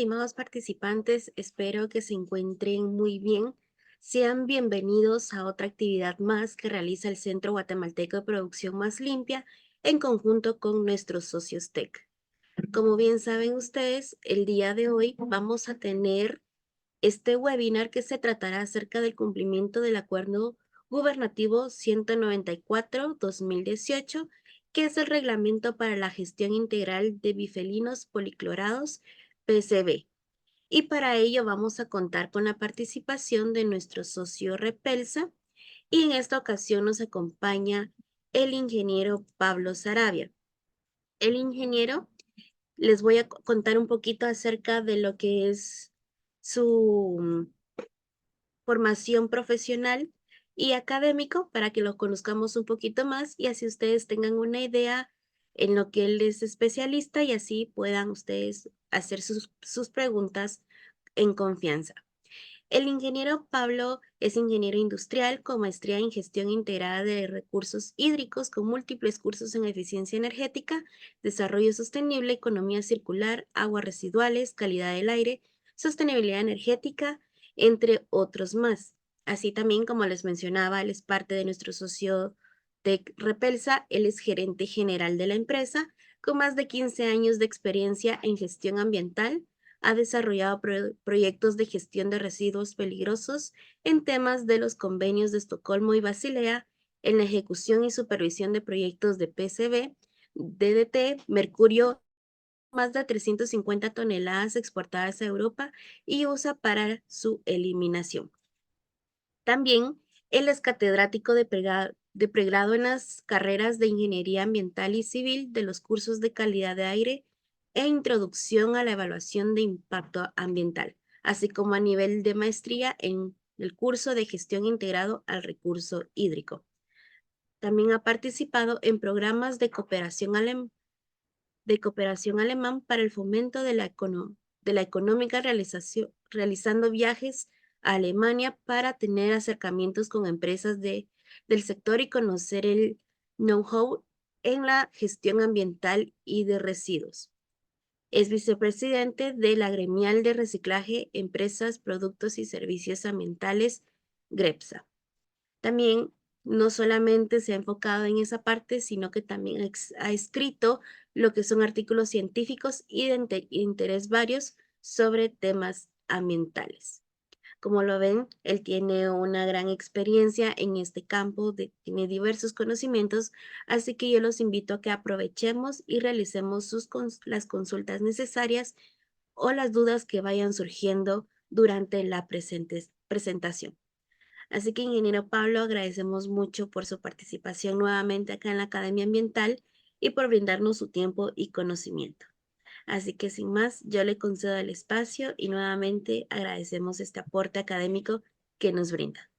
estimados participantes, espero que se encuentren muy bien. Sean bienvenidos a otra actividad más que realiza el Centro Guatemalteco de Producción Más Limpia en conjunto con nuestros socios TEC. Como bien saben ustedes, el día de hoy vamos a tener este webinar que se tratará acerca del cumplimiento del Acuerdo Gubernativo 194-2018, que es el Reglamento para la Gestión Integral de Bifenilos Policlorados, PCB. Y para ello vamos a contar con la participación de nuestro socio Repelsa, y en esta ocasión nos acompaña el ingeniero Pablo Sarabia. El ingeniero les voy a contar un poquito acerca de lo que es su formación profesional y académico para que lo conozcamos un poquito más y así ustedes tengan una idea en lo que él es especialista y así puedan ustedes hacer sus preguntas en confianza. El ingeniero Pablo es ingeniero industrial con maestría en gestión integrada de recursos hídricos con múltiples cursos en eficiencia energética, desarrollo sostenible, economía circular, aguas residuales, calidad del aire, sostenibilidad energética, entre otros más. Así también, como les mencionaba, él es parte de nuestro socio Tec Repelsa, él es gerente general de la empresa con más de 15 años de experiencia en gestión ambiental. Ha desarrollado proyectos de gestión de residuos peligrosos en temas de los convenios de Estocolmo y Basilea, en la ejecución y supervisión de proyectos de PCB, DDT, mercurio, más de 350 toneladas exportadas a Europa y USA para su eliminación. También él es catedrático de pregrado en las carreras de Ingeniería Ambiental y Civil de los cursos de calidad de aire e introducción a la evaluación de impacto ambiental, así como a nivel de maestría en el curso de gestión integrado al recurso hídrico. También ha participado en programas de cooperación alemán para el fomento de la económica realizando viajes a Alemania para tener acercamientos con empresas del sector y conocer el know-how en la gestión ambiental y de residuos. Es vicepresidente de la Gremial de Reciclaje, Empresas, Productos y Servicios Ambientales, GREPSA. También no solamente se ha enfocado en esa parte, sino que también ha escrito lo que son artículos científicos y de interés varios sobre temas ambientales. Como lo ven, él tiene una gran experiencia en este campo, tiene diversos conocimientos, así que yo los invito a que aprovechemos y realicemos las consultas necesarias o las dudas que vayan surgiendo durante la presentación. Así que, ingeniero Pablo, agradecemos mucho por su participación nuevamente acá en la Academia Ambiental y por brindarnos su tiempo y conocimiento. Así que, sin más, yo le concedo el espacio y nuevamente agradecemos este aporte académico que nos brinda.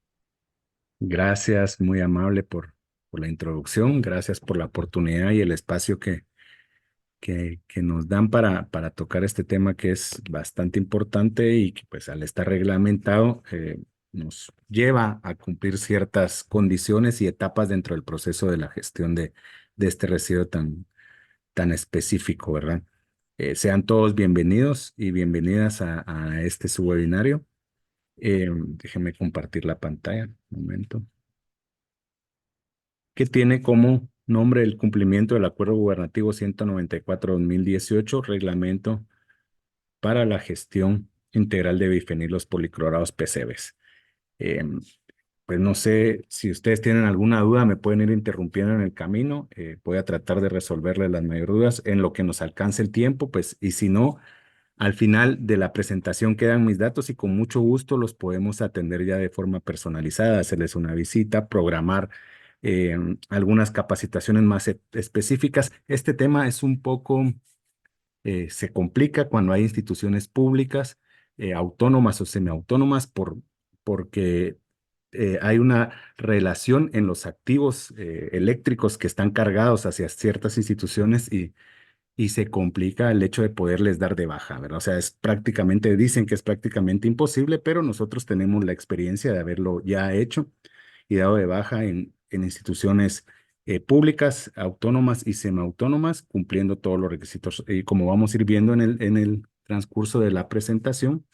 Gracias, muy amable por la introducción. Gracias por la oportunidad y el espacio que nos dan para tocar este tema que es bastante importante y que pues al estar reglamentado nos lleva a cumplir ciertas condiciones y etapas dentro del proceso de la gestión de este residuo tan específico, ¿verdad? Sean todos bienvenidos y bienvenidas a este su webinario. Déjenme compartir la pantalla un momento, que tiene como nombre el cumplimiento del Acuerdo Gubernativo 194-2018, Reglamento para la Gestión Integral de Bifenilos Policlorados PCBs. Pues no sé si ustedes tienen alguna duda, me pueden ir interrumpiendo en el camino. Voy a tratar de resolverles las mayores dudas en lo que nos alcance el tiempo, pues, y si no, al final de la presentación quedan mis datos y con mucho gusto los podemos atender ya de forma personalizada, hacerles una visita, programar algunas capacitaciones más específicas. Este tema es un poco, se complica cuando hay instituciones públicas, autónomas o semiautónomas, porque hay una relación en los activos eléctricos que están cargados hacia ciertas instituciones y se complica el hecho de poderles dar de baja, ¿verdad? O sea, dicen que es prácticamente imposible, pero nosotros tenemos la experiencia de haberlo ya hecho y dado de baja en instituciones públicas, autónomas y semiautónomas, cumpliendo todos los requisitos. Y como vamos a ir viendo en el transcurso de la presentación.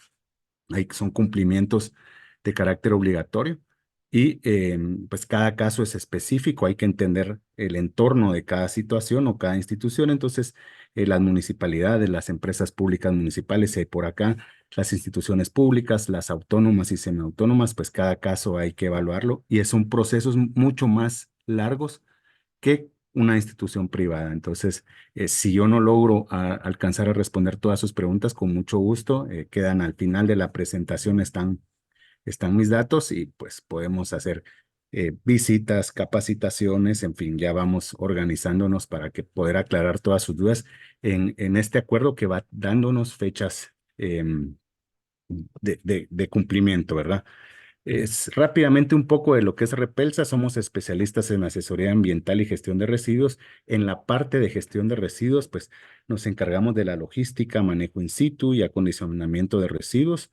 Ahí son cumplimientos de carácter obligatorio y pues cada caso es específico, hay que entender el entorno de cada situación o cada institución. Entonces, las municipalidades, las empresas públicas municipales, y hay por acá las instituciones públicas, las autónomas y semiautónomas, pues cada caso hay que evaluarlo y son procesos mucho más largos que una institución privada. Entonces, si yo no logro alcanzar a responder todas sus preguntas, con mucho gusto, quedan al final de la presentación, están mis datos y pues podemos hacer visitas, capacitaciones, en fin, ya vamos organizándonos para que poder aclarar todas sus dudas en este acuerdo que va dándonos fechas de cumplimiento, ¿verdad? Es rápidamente un poco de lo que es Repelsa. Somos especialistas en asesoría ambiental y gestión de residuos. En la parte de gestión de residuos, pues nos encargamos de la logística, manejo in situ y acondicionamiento de residuos.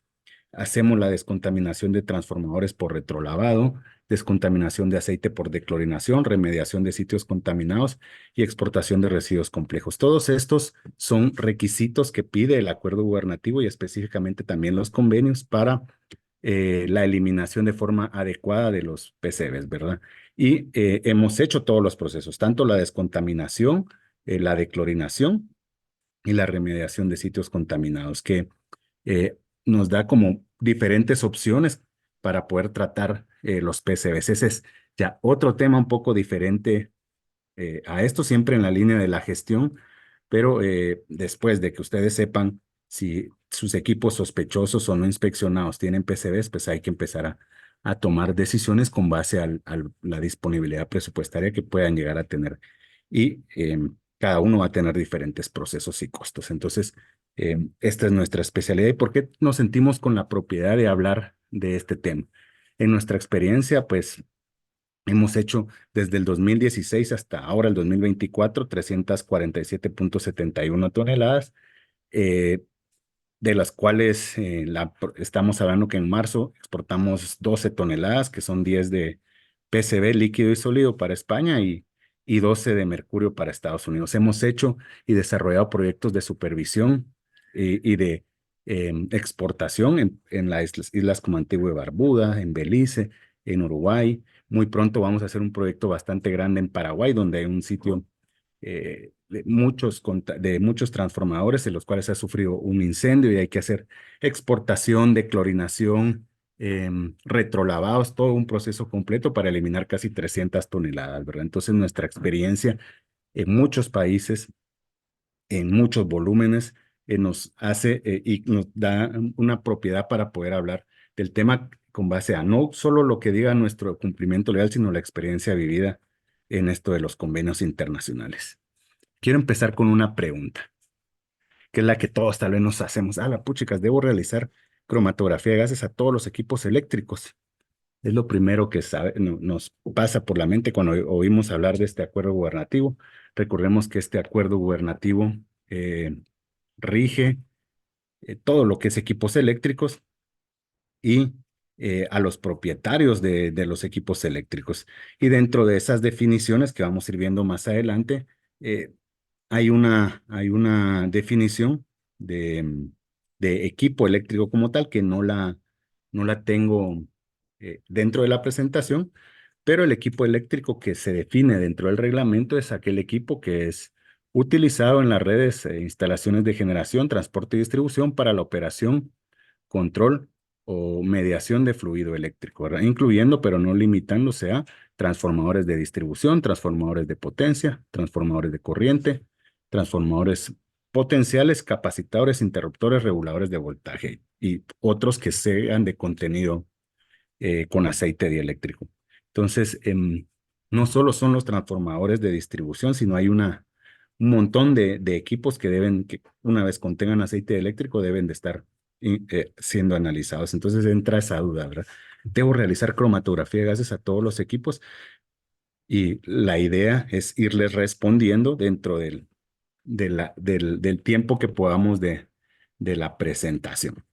Hacemos la descontaminación de transformadores por retrolavado, descontaminación de aceite por declorinación, remediación de sitios contaminados y exportación de residuos complejos. Todos estos son requisitos que pide el acuerdo gubernativo y específicamente también los convenios para la eliminación de forma adecuada de los PCBs, ¿verdad? Y hemos hecho todos los procesos, tanto la descontaminación, la declorinación y la remediación de sitios contaminados, que eh, nos da como diferentes opciones para poder tratar los PCBs. Ese es ya otro tema un poco diferente a esto, siempre en la línea de la gestión, pero después de que ustedes sepan si sus equipos sospechosos o no inspeccionados tienen PCBs, pues hay que empezar a tomar decisiones con base a la disponibilidad presupuestaria que puedan llegar a tener. Y cada uno va a tener diferentes procesos y costos. Entonces, esta es nuestra especialidad y por qué nos sentimos con la propiedad de hablar de este tema. En nuestra experiencia, pues hemos hecho desde el 2016 hasta ahora, el 2024, 347.71 toneladas, eh, de las cuales estamos hablando que en marzo exportamos 12 toneladas, que son 10 de PCB líquido y sólido para España y 12 de mercurio para Estados Unidos. Hemos hecho y desarrollado proyectos de supervisión y de exportación en las islas como Antigua y Barbuda, en Belice, en Uruguay. Muy pronto vamos a hacer un proyecto bastante grande en Paraguay, donde hay un sitio de muchos transformadores en los cuales ha sufrido un incendio y hay que hacer exportación, declorinación, retrolavados, todo un proceso completo para eliminar casi 300 toneladas, ¿verdad? Entonces, nuestra experiencia en muchos países, en muchos volúmenes, nos hace y nos da una propiedad para poder hablar del tema con base a no solo lo que diga nuestro cumplimiento legal, sino la experiencia vivida en esto de los convenios internacionales. Quiero empezar con una pregunta, que es la que todos tal vez nos hacemos. La puchicas, debo realizar cromatografía de gases a todos los equipos eléctricos. Es lo primero que nos pasa por la mente cuando oímos hablar de este acuerdo gubernativo. Recordemos que este acuerdo gubernativo rige todo lo que es equipos eléctricos y a los propietarios de los equipos eléctricos. Y dentro de esas definiciones que vamos a ir viendo más adelante, hay una definición de equipo eléctrico como tal que no la tengo dentro de la presentación, pero el equipo eléctrico que se define dentro del reglamento es aquel equipo que es utilizado en las redes e instalaciones de generación, transporte y distribución para la operación, control o mediación de fluido eléctrico, ¿verdad? Incluyendo, pero no limitándose a transformadores de distribución, transformadores de potencia, transformadores de corriente, transformadores potenciales, capacitadores, interruptores, reguladores de voltaje y otros que sean de contenido con aceite dieléctrico. Entonces, no solo son los transformadores de distribución, sino hay un montón de equipos que una vez contengan aceite eléctrico, deben de estar siendo analizados. Entonces entra esa duda, ¿verdad? Debo realizar cromatografía de gases a todos los equipos y la idea es irles respondiendo dentro del tiempo que podamos de la presentación.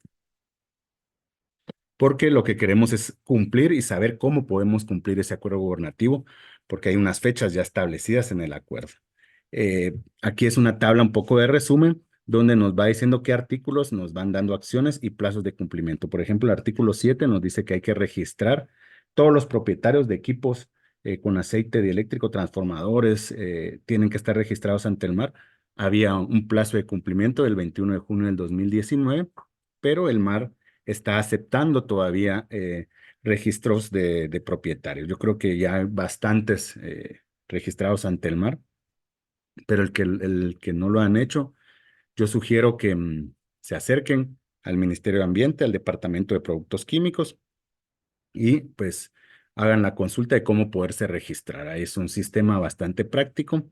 Porque lo que queremos es cumplir y saber cómo podemos cumplir ese acuerdo gubernativo, porque hay unas fechas ya establecidas en el acuerdo. Aquí es una tabla un poco de resumen donde nos va diciendo qué artículos nos van dando acciones y plazos de cumplimiento. Por ejemplo, el artículo 7 nos dice que hay que registrar todos los propietarios de equipos con aceite dieléctrico, transformadores, tienen que estar registrados ante el mar. Había un plazo de cumplimiento del 21 de junio del 2019, pero el mar está aceptando todavía registros de propietarios. Yo creo que ya hay bastantes registrados ante el mar, pero el que no lo han hecho, yo sugiero que se acerquen al Ministerio de Ambiente, al Departamento de Productos Químicos y pues hagan la consulta de cómo poderse registrar. Ahí es un sistema bastante práctico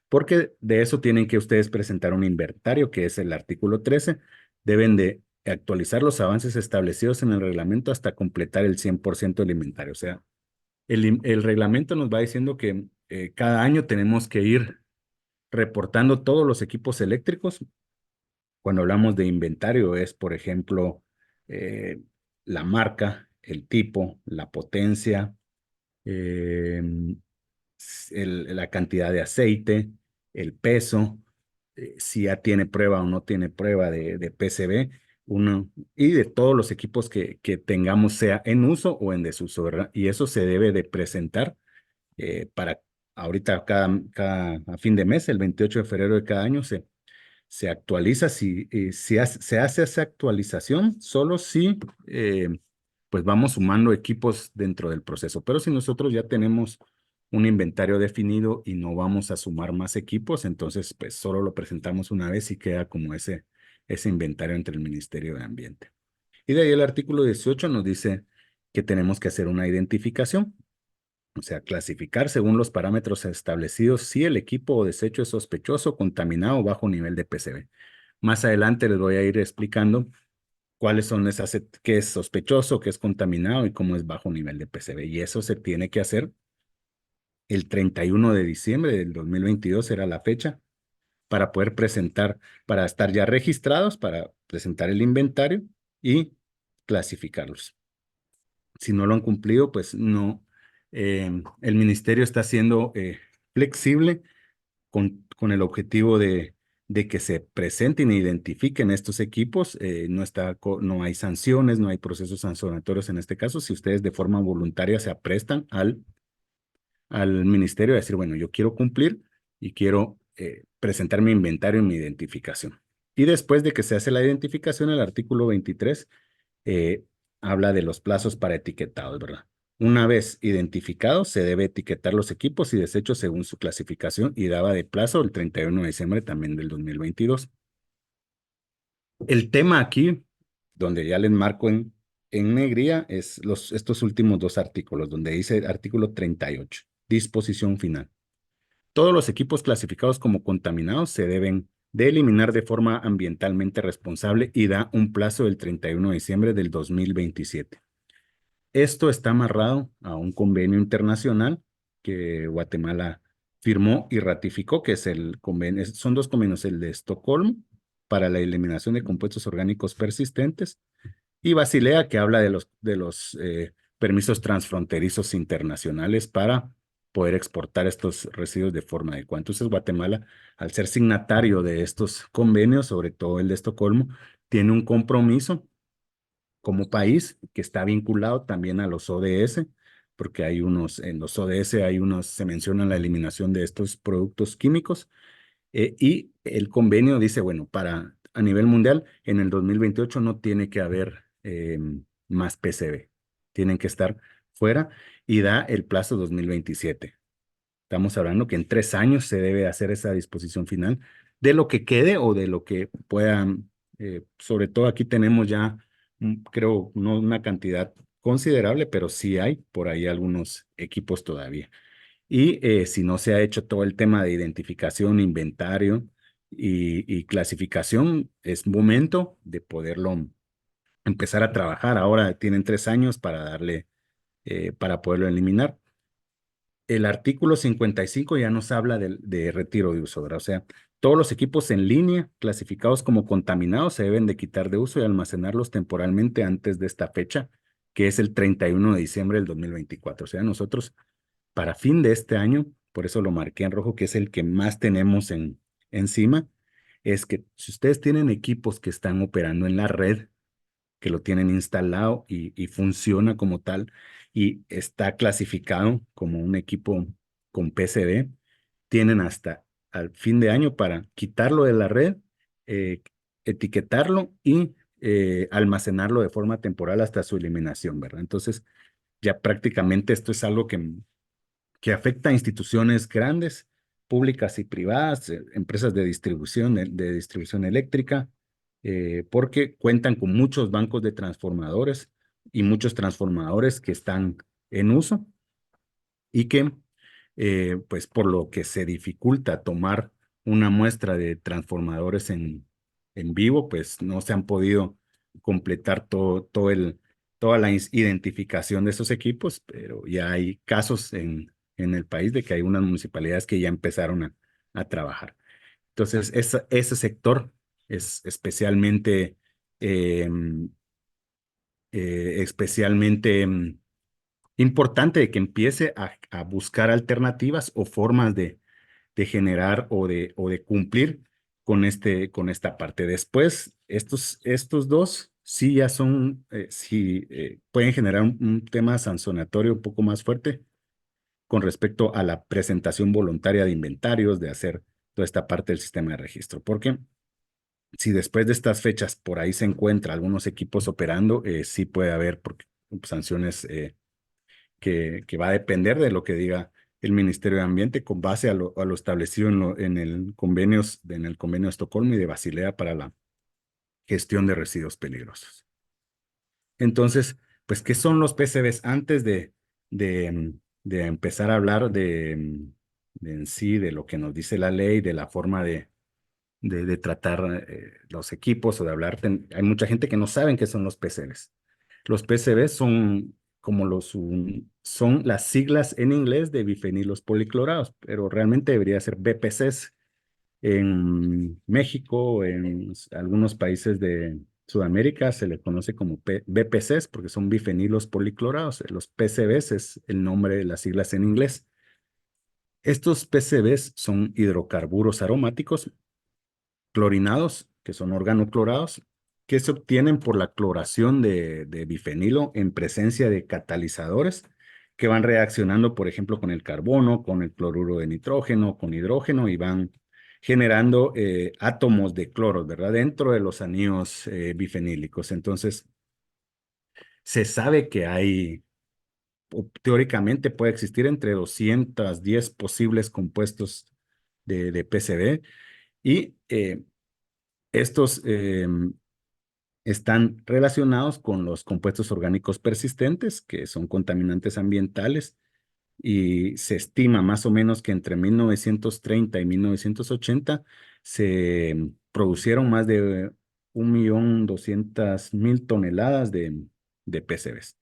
porque de eso tienen que ustedes presentar un inventario, que es el artículo 13. Deben de actualizar los avances establecidos en el reglamento hasta completar el 100% del inventario. O sea, el reglamento nos va diciendo que cada año tenemos que ir reportando todos los equipos eléctricos. Cuando hablamos de inventario es, por ejemplo, eh, la marca, el tipo, la potencia, eh, la cantidad de aceite, el peso, si ya tiene prueba o no tiene prueba de PCB, uno, y de todos los equipos que tengamos, sea en uso o en desuso, ¿verdad? Y eso se debe de presentar para ahorita a fin de mes, el 28 de febrero de cada año, se actualiza. Se hace esa actualización solo si pues vamos sumando equipos dentro del proceso. Pero si nosotros ya tenemos un inventario definido y no vamos a sumar más equipos, entonces pues solo lo presentamos una vez y queda como ese inventario entre el Ministerio de Ambiente. Y de ahí el artículo 18 nos dice que tenemos que hacer una identificación. O sea, clasificar según los parámetros establecidos si el equipo o desecho es sospechoso, contaminado o bajo nivel de PCB. Más adelante les voy a ir explicando cuáles son qué es sospechoso, qué es contaminado y cómo es bajo nivel de PCB. Y eso se tiene que hacer el 31 de diciembre del 2022, era la fecha, para poder presentar, para estar ya registrados, para presentar el inventario y clasificarlos. Si no lo han cumplido, pues no. El ministerio está siendo flexible con el objetivo de que se presenten e identifiquen estos equipos. No hay sanciones, no hay procesos sancionatorios en este caso. Si ustedes de forma voluntaria se aprestan al ministerio a decir, bueno, yo quiero cumplir y quiero presentar mi inventario y mi identificación. Y después de que se hace la identificación, el artículo 23 eh, habla de los plazos para etiquetados, ¿verdad? Una vez identificados, se debe etiquetar los equipos y desechos según su clasificación y daba de plazo el 31 de diciembre también del 2022. El tema aquí, donde ya les marco en negría, es estos últimos dos artículos, donde dice artículo 38, disposición final. Todos los equipos clasificados como contaminados se deben de eliminar de forma ambientalmente responsable y da un plazo del 31 de diciembre del 2027. Esto está amarrado a un convenio internacional que Guatemala firmó y ratificó, que es el convenio, son dos convenios, el de Estocolmo para la eliminación de compuestos orgánicos persistentes y Basilea, que habla de los permisos transfronterizos internacionales para poder exportar estos residuos de forma adecuada. Entonces, Guatemala, al ser signatario de estos convenios, sobre todo el de Estocolmo, tiene un compromiso como país que está vinculado también a los ODS, porque en los ODS se menciona la eliminación de estos productos químicos y el convenio dice, bueno, a nivel mundial, en el 2028 no tiene que haber más PCB. Tienen que estar fuera y da el plazo 2027. Estamos hablando que en 3 años se debe hacer esa disposición final de lo que quede o de lo que puedan. Sobre todo aquí tenemos ya, creo, no una cantidad considerable, pero sí hay por ahí algunos equipos todavía. Y si no se ha hecho todo el tema de identificación, inventario y clasificación, es momento de poderlo empezar a trabajar. Ahora tienen 3 años para poderlo eliminar. El artículo 55 ya nos habla de retiro de uso, ¿verdad? O sea, todos los equipos en línea clasificados como contaminados se deben de quitar de uso y almacenarlos temporalmente antes de esta fecha, que es el 31 de diciembre del 2024. O sea, nosotros para fin de este año, por eso lo marqué en rojo, que es el que más tenemos encima, es que si ustedes tienen equipos que están operando en la red, que lo tienen instalado y funciona como tal y está clasificado como un equipo con PCB, tienen hasta al fin de año para quitarlo de la red, eh, etiquetarlo y almacenarlo de forma temporal hasta su eliminación, ¿verdad? Entonces, ya prácticamente esto es algo que afecta a instituciones grandes, públicas y privadas, empresas de distribución eléctrica, porque cuentan con muchos bancos de transformadores y muchos transformadores que están en uso y que, pues por lo que se dificulta tomar una muestra de transformadores en vivo, pues no se han podido completar toda la identificación de esos equipos, pero ya hay casos en el país de que hay unas municipalidades que ya empezaron a trabajar. Entonces, ese sector es especialmente importante de que empiece a buscar alternativas o formas de generar o de cumplir con esta parte. Después, estos dos sí ya son, sí pueden generar un tema sancionatorio un poco más fuerte con respecto a la presentación voluntaria de inventarios, de hacer toda esta parte del sistema de registro. Porque si después de estas fechas por ahí se encuentra algunos equipos operando, sí puede haber sanciones que va a depender de lo que diga el Ministerio de Ambiente con base a lo establecido en el convenio de Estocolmo y de Basilea para la gestión de residuos peligrosos. Entonces, pues, ¿qué son los PCBs? Antes de empezar a hablar de en sí, de lo que nos dice la ley, de la forma de tratar los equipos o de hablar, hay mucha gente que no sabe qué son los PCBs. Los PCBs son las siglas en inglés de bifenilos policlorados, pero realmente debería ser BPCs. En México, en algunos países de Sudamérica se le conoce como BPCs porque son bifenilos policlorados. Los PCBs es el nombre de las siglas en inglés. Estos PCBs son hidrocarburos aromáticos clorinados, que son organoclorados, que se obtienen por la cloración de bifenilo en presencia de catalizadores que van reaccionando, por ejemplo, con el carbono, con el cloruro de nitrógeno, con hidrógeno y van generando átomos de cloro, ¿verdad? Dentro de los anillos bifenílicos. Entonces, se sabe que teóricamente puede existir entre 210 posibles compuestos de PCB y estos están relacionados con los compuestos orgánicos persistentes, que son contaminantes ambientales, y se estima más o menos que entre 1930 y 1980 se producieron más de 1.200.000 toneladas de PCBs.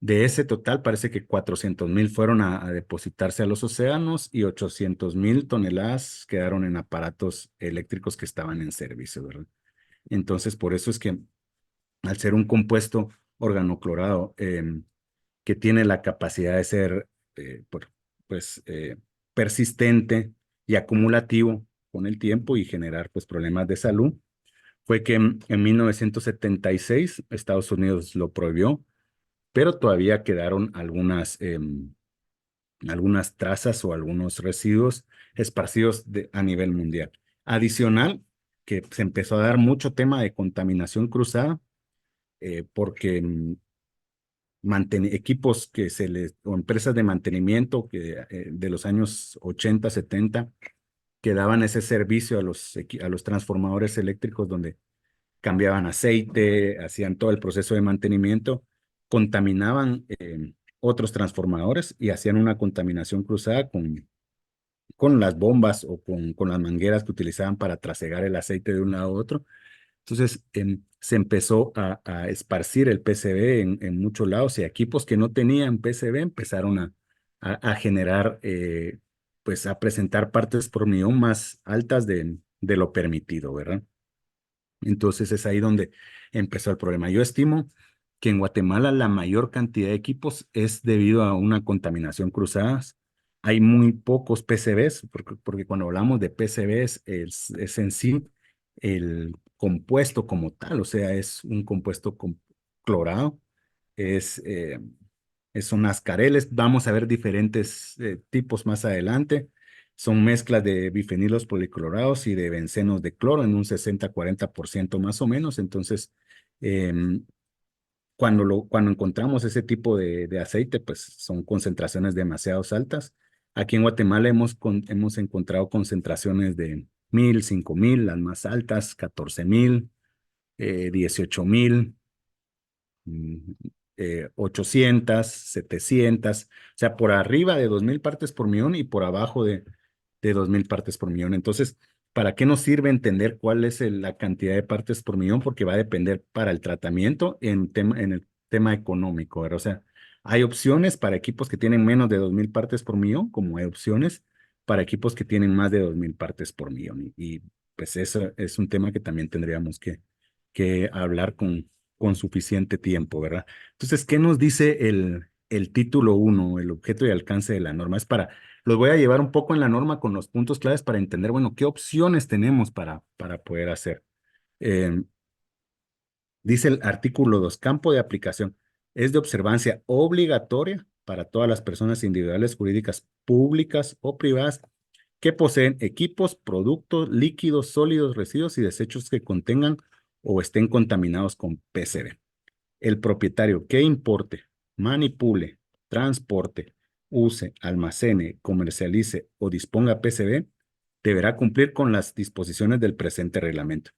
De ese total, parece que 400.000 fueron a depositarse a los océanos y 800.000 toneladas quedaron en aparatos eléctricos que estaban en servicio, ¿verdad? Entonces, por eso es que al ser un compuesto organoclorado que tiene la capacidad de ser pues, persistente y acumulativo con el tiempo y generar pues, problemas de salud, fue que en 1976 Estados Unidos lo prohibió, pero todavía quedaron algunas trazas o algunos residuos esparcidos a nivel mundial. Adicional, que se empezó a dar mucho tema de contaminación cruzada, porque equipos o empresas de mantenimiento de los años 80, 70, que daban ese servicio a los transformadores eléctricos donde cambiaban aceite, hacían todo el proceso de mantenimiento, contaminaban otros transformadores y hacían una contaminación cruzada con las bombas o con las mangueras que utilizaban para trasegar el aceite de un lado a otro. Entonces, se empezó a esparcir el PCB en muchos lados y equipos que no tenían PCB empezaron a generar, pues a presentar partes por millón más altas de lo permitido, ¿verdad? Entonces es ahí donde empezó el problema. Yo estimo que en Guatemala la mayor cantidad de equipos es debido a una contaminación cruzada. Hay muy pocos PCBs, porque cuando hablamos de PCBs es en sí el compuesto como tal, o sea, es un compuesto clorado, es, eh, son ascareles, vamos a ver diferentes tipos más adelante, son mezclas de bifenilos policlorados y de bencenos de cloro en un 60-40% más o menos, entonces em, cuando encontramos ese tipo de aceite, pues son concentraciones demasiado altas. Aquí en Guatemala hemos encontrado concentraciones de 1000, 5000, las más altas, 14000, 18000, 800, 700, o sea, por arriba de 2000 partes por millón y por abajo de 2000 partes por millón. Entonces, ¿para qué nos sirve entender cuál es la cantidad de partes por millón? Porque va a depender para el tratamiento en el tema económico, ¿verdad? O sea, hay opciones para equipos que tienen menos de 2000 partes por millón, como hay opciones para equipos que tienen más de 2000 partes por millón. Pues eso es un tema que también tendríamos que hablar con suficiente tiempo, ¿verdad? Entonces, ¿qué nos dice el título uno, el objeto y alcance de la norma? Los voy a llevar un poco en la norma con los puntos claves para entender, bueno, qué opciones tenemos para poder hacer. Eh, Dice el artículo 2, campo de aplicación. Es de observancia obligatoria para todas las personas individuales, jurídicas, públicas o privadas que poseen equipos, productos, líquidos, sólidos, residuos y desechos que contengan o estén contaminados con PCB. El propietario que importe, manipule, transporte, use, almacene, comercialice o disponga PCB deberá cumplir con las disposiciones del presente reglamento.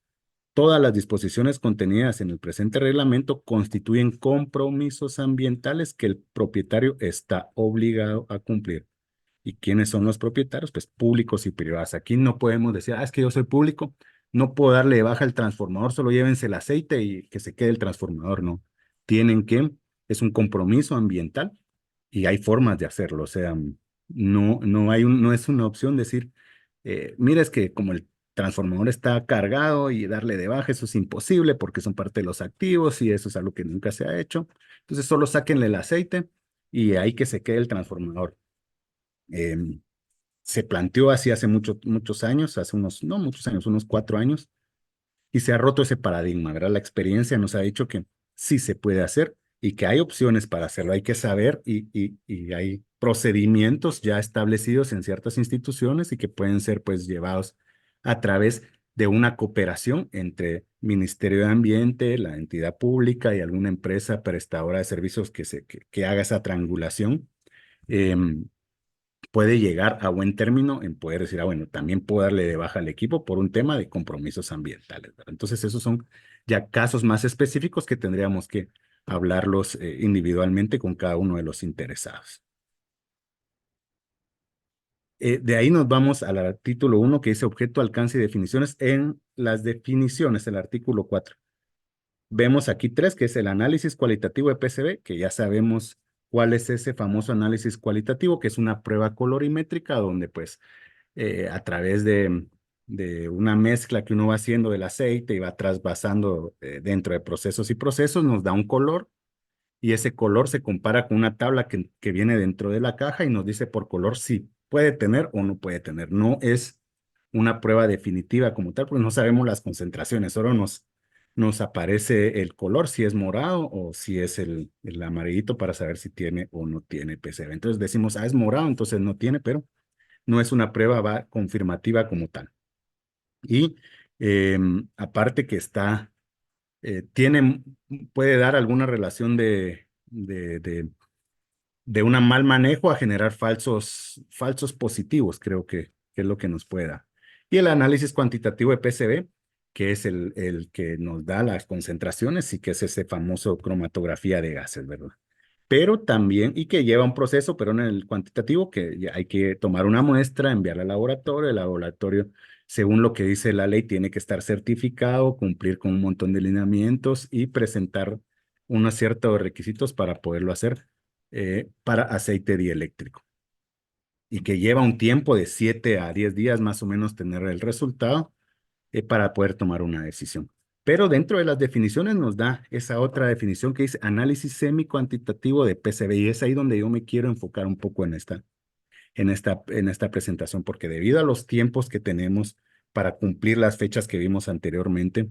Todas las disposiciones contenidas en el presente reglamento constituyen compromisos ambientales que el propietario está obligado a cumplir. ¿Y quiénes son los propietarios? Pues públicos y privados. Aquí no podemos decir, es que yo soy público, no puedo darle de baja al transformador, solo llévense el aceite y que se quede el transformador, no. Tienen que, es un compromiso ambiental y hay formas de hacerlo, o sea, no es una opción decir, mira, es que como el transformador está cargado y darle de baja, eso es imposible porque son parte de los activos y eso es algo que nunca se ha hecho. Entonces solo sáquenle el aceite y ahí que se quede el transformador. Em, Se planteó así hace muchos años, hace unos, no muchos años, unos 4 años, y se ha roto ese paradigma, ¿verdad? La experiencia nos ha dicho que sí se puede hacer y que hay opciones para hacerlo. Hay que saber y hay procedimientos ya establecidos en ciertas instituciones y que pueden ser pues llevados a través de una cooperación entre Ministerio de Ambiente, la entidad pública y alguna empresa prestadora de servicios que haga esa triangulación. Em, Puede llegar a buen término en poder decir, bueno, también puedo darle de baja al equipo por un tema de compromisos ambientales, ¿verdad? Entonces, esos son ya casos más específicos que tendríamos que hablarlos individualmente con cada uno de los interesados. De ahí nos vamos al título 1 que dice objeto, alcance y definiciones. En las definiciones, el artículo 4. Vemos aquí 3, que es el análisis cualitativo de PCB, que ya sabemos cuál es ese famoso análisis cualitativo, que es una prueba colorimétrica donde pues a través de una mezcla que uno va haciendo del aceite y va trasvasando dentro de procesos y procesos, nos da un color y ese color se compara con una tabla que viene dentro de la caja y nos dice por color si puede tener o no puede tener. No es una prueba definitiva como tal, porque no sabemos las concentraciones, solo nos aparece el color, si es morado o si es el amarillito para saber si tiene o no tiene PCB. Entonces decimos, es morado, entonces no tiene, pero no es una prueba confirmativa como tal. Y aparte que puede dar alguna relación de un mal manejo a generar falsos positivos, creo que es lo que nos puede dar. Y el análisis cuantitativo de PCB, que es el que nos da las concentraciones y que es ese famoso cromatografía de gases, ¿verdad? Pero también, y que lleva un proceso, pero en el cuantitativo, que ya hay que tomar una muestra, enviarla al laboratorio, el laboratorio, según lo que dice la ley, tiene que estar certificado, cumplir con un montón de lineamientos y presentar unos ciertos requisitos para poderlo hacer para aceite dieléctrico. Y que lleva un tiempo de 7 a 10 días más o menos tener el resultado para poder tomar una decisión. Pero dentro de las definiciones nos da esa otra definición que dice análisis semi-cuantitativo de PCB y es ahí donde yo me quiero enfocar un poco en esta presentación, porque debido a los tiempos que tenemos para cumplir las fechas que vimos anteriormente.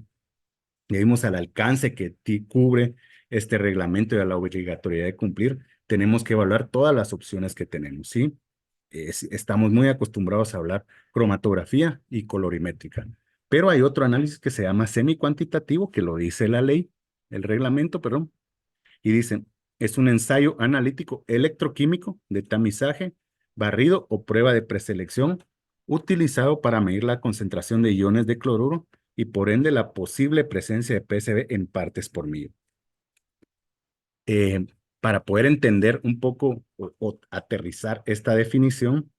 Ya vimos al alcance que cubre este reglamento y a la obligatoriedad de cumplir. Tenemos que evaluar todas las opciones que tenemos, ¿sí? Estamos muy acostumbrados a hablar cromatografía y colorimétrica, pero hay otro análisis que se llama semi-cuantitativo, que lo dice la ley, el reglamento, perdón, y dice, es un ensayo analítico electroquímico de tamizaje, barrido o prueba de preselección utilizado para medir la concentración de iones de cloruro y por ende la posible presencia de PCB en partes por millón. Eh, para poder entender un poco o aterrizar esta definición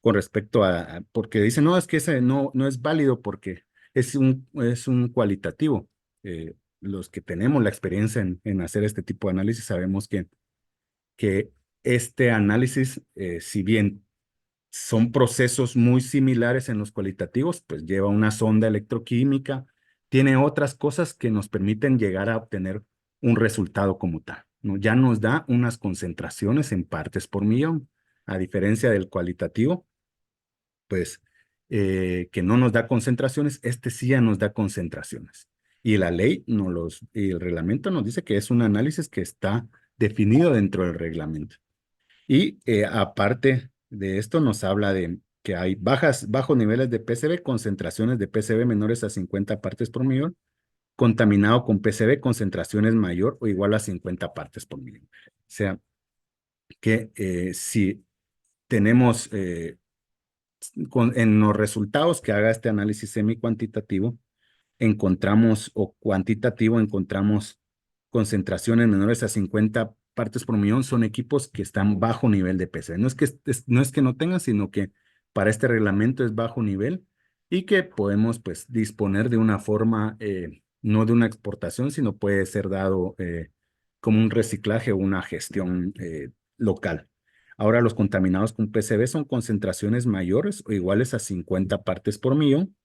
con respecto porque dicen, no, es que ese no es válido porque es un cualitativo. Los que tenemos la experiencia en hacer este tipo de análisis sabemos que este análisis, si bien son procesos muy similares en los cualitativos, pues lleva una sonda electroquímica, tiene otras cosas que nos permiten llegar a obtener un resultado como tal, ¿no? Ya nos da unas concentraciones en partes por millón, a diferencia del cualitativo, pues que no nos da concentraciones, este sí ya nos da concentraciones. Y la ley, y el reglamento nos dice que es un análisis que está definido dentro del reglamento. Y aparte de esto, nos habla de que hay bajos niveles de PCB, concentraciones de PCB menores a 50 partes por millón, contaminado con PCB, concentraciones mayor o igual a 50 partes por millón. O sea, que si tenemos en los resultados que haga este análisis semi-cuantitativo, encontramos, o cuantitativo, encontramos concentraciones menores a 50 partes por millón, son equipos que están bajo nivel de PCB. No es que no tengan, sino que para este reglamento es bajo nivel y que podemos pues disponer de una forma, no de una exportación, sino puede ser dado como un reciclaje o una gestión local. Ahora los contaminados con PCB son concentraciones mayores o iguales a 50 partes por millón,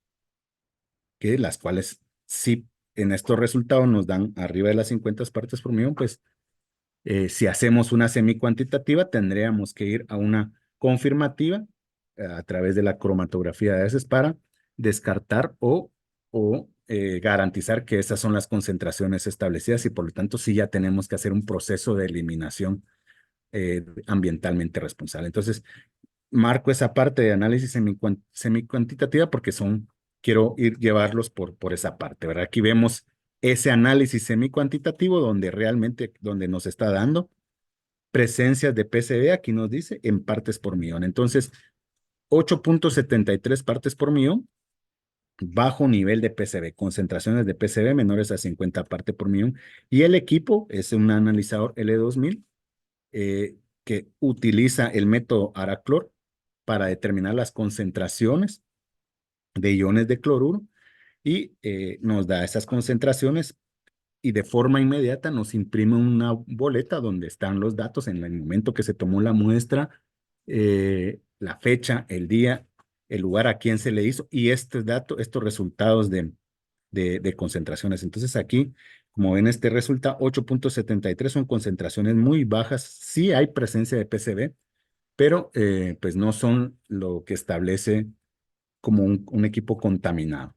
que las cuales sí en estos resultados nos dan arriba de las 50 partes por millón, pues si hacemos una semi-cuantitativa tendríamos que ir a una confirmativa a través de la cromatografía de veces para descartar o garantizar que esas son las concentraciones establecidas y por lo tanto sí ya tenemos que hacer un proceso de eliminación ambientalmente responsable. Entonces, marco esa parte de análisis semi-cuantitativa porque quiero llevarlos por esa parte, ¿verdad? Aquí vemos ese análisis semi-cuantitativo donde nos está dando presencias de PCB, aquí nos dice en partes por millón. Entonces, 8.73 partes por millón, bajo nivel de PCB, concentraciones de PCB menores a 50 partes por millón. Y el equipo es un analizador L2000 que utiliza el método Araclor para determinar las concentraciones de iones de cloruro y nos da esas concentraciones y de forma inmediata nos imprime una boleta donde están los datos en el momento que se tomó la muestra, la fecha, el día, el lugar a quién se le hizo y estos resultados de concentraciones. Entonces aquí, como ven, este resulta 8.73 son concentraciones muy bajas. Sí hay presencia de PCB, pero pues no son lo que establece como un equipo contaminado.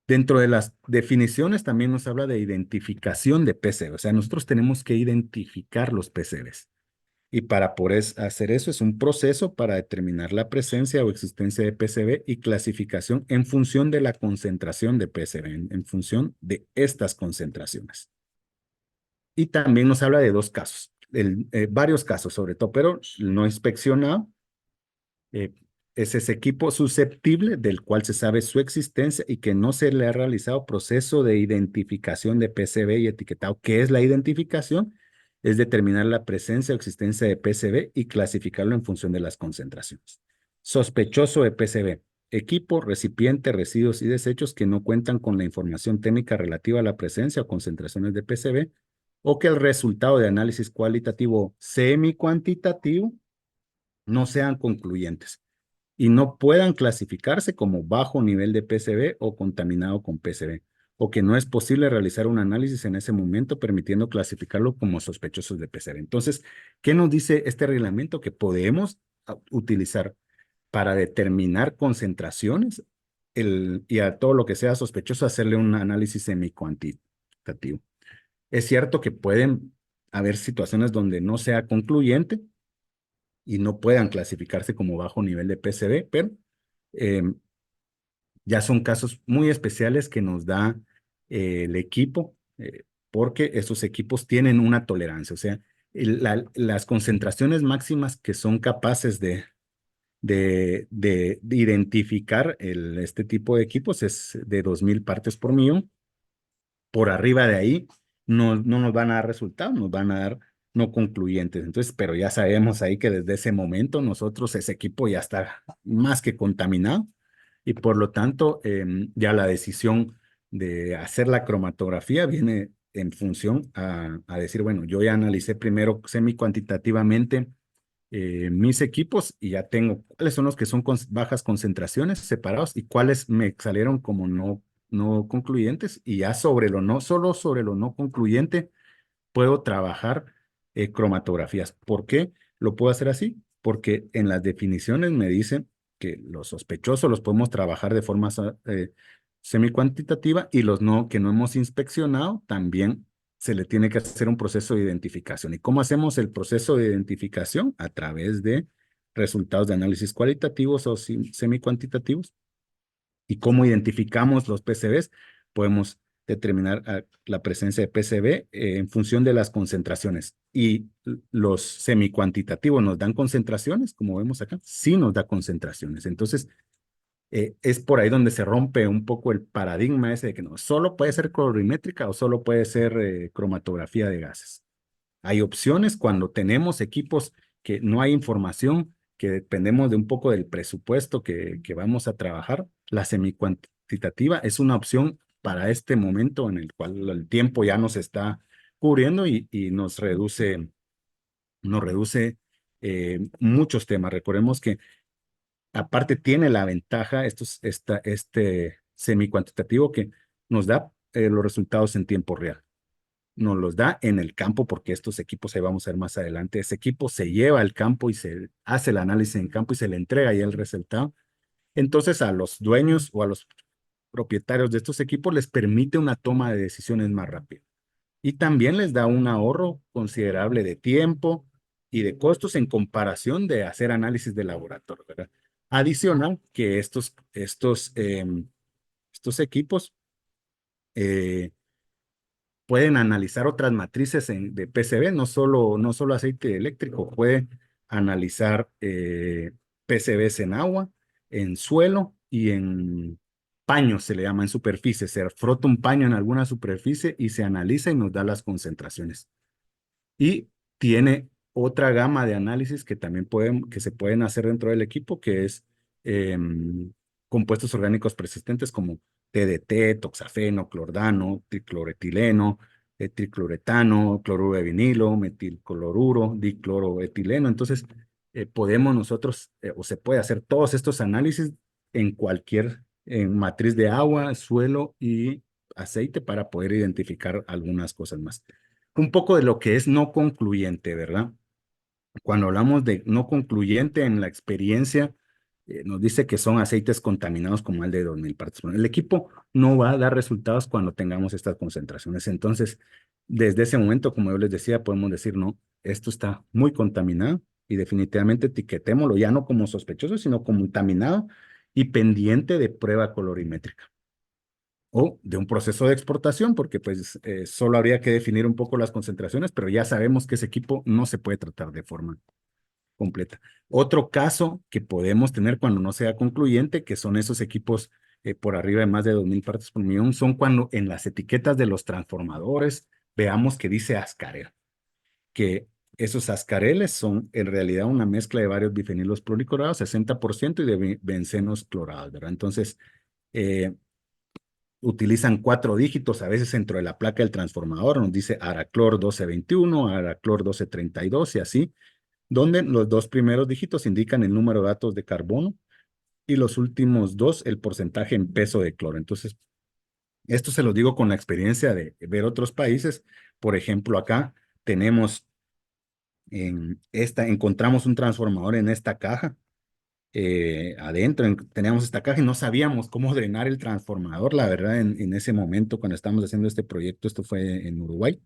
Dentro de las definiciones también nos habla de identificación de PCB, o sea, nosotros tenemos que identificar los PCBs. Y para poder hacer eso es un proceso para determinar la presencia o existencia de PCB y clasificación en función de la concentración de PCB, en función de estas concentraciones. Y también nos habla de dos casos, varios casos sobre todo, pero no inspeccionado. Es ese equipo susceptible del cual se sabe su existencia y que no se le ha realizado proceso de identificación de PCB y etiquetado. ¿Qué es la identificación? Es determinar la presencia o existencia de PCB y clasificarlo en función de las concentraciones. Sospechoso de PCB. Equipo, recipiente, residuos y desechos que no cuentan con la información técnica relativa a la presencia o concentraciones de PCB o que el resultado de análisis cualitativo semi-cuantitativo no sean concluyentes y no puedan clasificarse como bajo nivel de PCB o contaminado con PCB, o que no es posible realizar un análisis en ese momento permitiendo clasificarlo como sospechosos de PCB. Entonces, ¿qué nos dice este reglamento? Que podemos utilizar para determinar concentraciones y a todo lo que sea sospechoso hacerle un análisis semi-cuantitativo. Es cierto que pueden haber situaciones donde no sea concluyente y no puedan clasificarse como bajo nivel de PCB, pero eh, ya son casos muy especiales que nos da el equipo, porque estos equipos tienen una tolerancia, o sea, las concentraciones máximas que son capaces de identificar este tipo de equipos es de 2000 partes por millón. Por arriba de ahí no nos van a dar resultados, nos van a dar no concluyentes. Entonces, pero ya sabemos ahí que desde ese momento nosotros, ese equipo ya está más que contaminado y por lo tanto ya la decisión de hacer la cromatografía viene en función a decir, bueno, yo ya analicé primero semi-cuantitativamente mis equipos y ya tengo cuáles son los que son con bajas concentraciones separados y cuáles me salieron como no concluyentes y ya sobre lo no, solo sobre lo no concluyente puedo trabajar cromatografías. ¿Por qué lo puedo hacer así? Porque en las definiciones me dicen que los sospechosos los podemos trabajar de forma semi-cuantitativa y los no que no hemos inspeccionado también se le tiene que hacer un proceso de identificación. ¿Y cómo hacemos el proceso de identificación? A través de resultados de análisis cualitativos o semi-cuantitativos. ¿Y cómo identificamos los PCBs? Podemos determinar la presencia de PCB en función de las concentraciones. Y los semicuantitativos nos dan concentraciones, como vemos acá, sí nos da concentraciones. Entonces, es por ahí donde se rompe un poco el paradigma ese de que no, solo puede ser colorimétrica o solo puede ser cromatografía de gases. Hay opciones cuando tenemos equipos que no hay información, que dependemos de un poco del presupuesto que vamos a trabajar. La semicuantitativa es una opción para este momento en el cual el tiempo ya nos está cubriendo y nos reduce muchos temas. Recordemos que aparte tiene la ventaja, este semicuantitativo que nos da los resultados en tiempo real. Nos los da en el campo porque estos equipos, ahí vamos a ver más adelante, ese equipo se lleva al campo y se hace el análisis en campo y se le entrega ya el resultado. Entonces a los dueños o a los propietarios de estos equipos les permite una toma de decisiones más rápida. Y también les da un ahorro considerable de tiempo y de costos en comparación de hacer análisis de laboratorio, ¿verdad? Adicional que estos equipos eh, pueden analizar otras matrices de PCB, no solo aceite eléctrico, puede analizar PCBs en agua, en suelo y en paño, se le llama en superficie. Se frota un paño en alguna superficie y se analiza y nos da las concentraciones. Y tiene otra gama de análisis que también que se pueden hacer dentro del equipo, que es compuestos orgánicos persistentes como TDT, toxafeno, clordano, tricloretileno, tricloretano, cloruro de vinilo, metilcloruro, dicloroetileno. Entonces, podemos nosotros, o se puede hacer todos estos análisis en cualquier matriz de agua, suelo y aceite para poder identificar algunas cosas más. Un poco de lo que es no concluyente, ¿verdad? Cuando hablamos de no concluyente en la experiencia, nos dice que son aceites contaminados como el de 2000 partes por millón. El equipo no va a dar resultados cuando tengamos estas concentraciones. Entonces, desde ese momento, como yo les decía, podemos decir, no, esto está muy contaminado y definitivamente etiquetémoslo ya no como sospechoso, sino como contaminado y pendiente de prueba colorimétrica o de un proceso de exportación, porque pues solo habría que definir un poco las concentraciones, pero ya sabemos que ese equipo no se puede tratar de forma completa. Otro caso que podemos tener cuando no sea concluyente, que son esos equipos por arriba de más de 2000 partes por millón, son cuando en las etiquetas de los transformadores veamos que dice ascarel, que esos ascareles son en realidad una mezcla de varios bifenilos pluriclorados, 60% y de bencenos clorados, ¿verdad? Entonces, utilizan 4 dígitos a veces dentro de la placa del transformador, nos dice Araclor 1221, Araclor 1232 y así, donde los 2 primeros dígitos indican el número de datos de carbono y los últimos 2 el porcentaje en peso de cloro. Entonces, esto se lo digo con la experiencia de ver otros países. Por ejemplo, acá tenemos encontramos un transformador en esta caja adentro, teníamos esta caja y no sabíamos cómo drenar el transformador, la verdad, en ese momento cuando estábamos haciendo este proyecto, esto fue en Uruguay,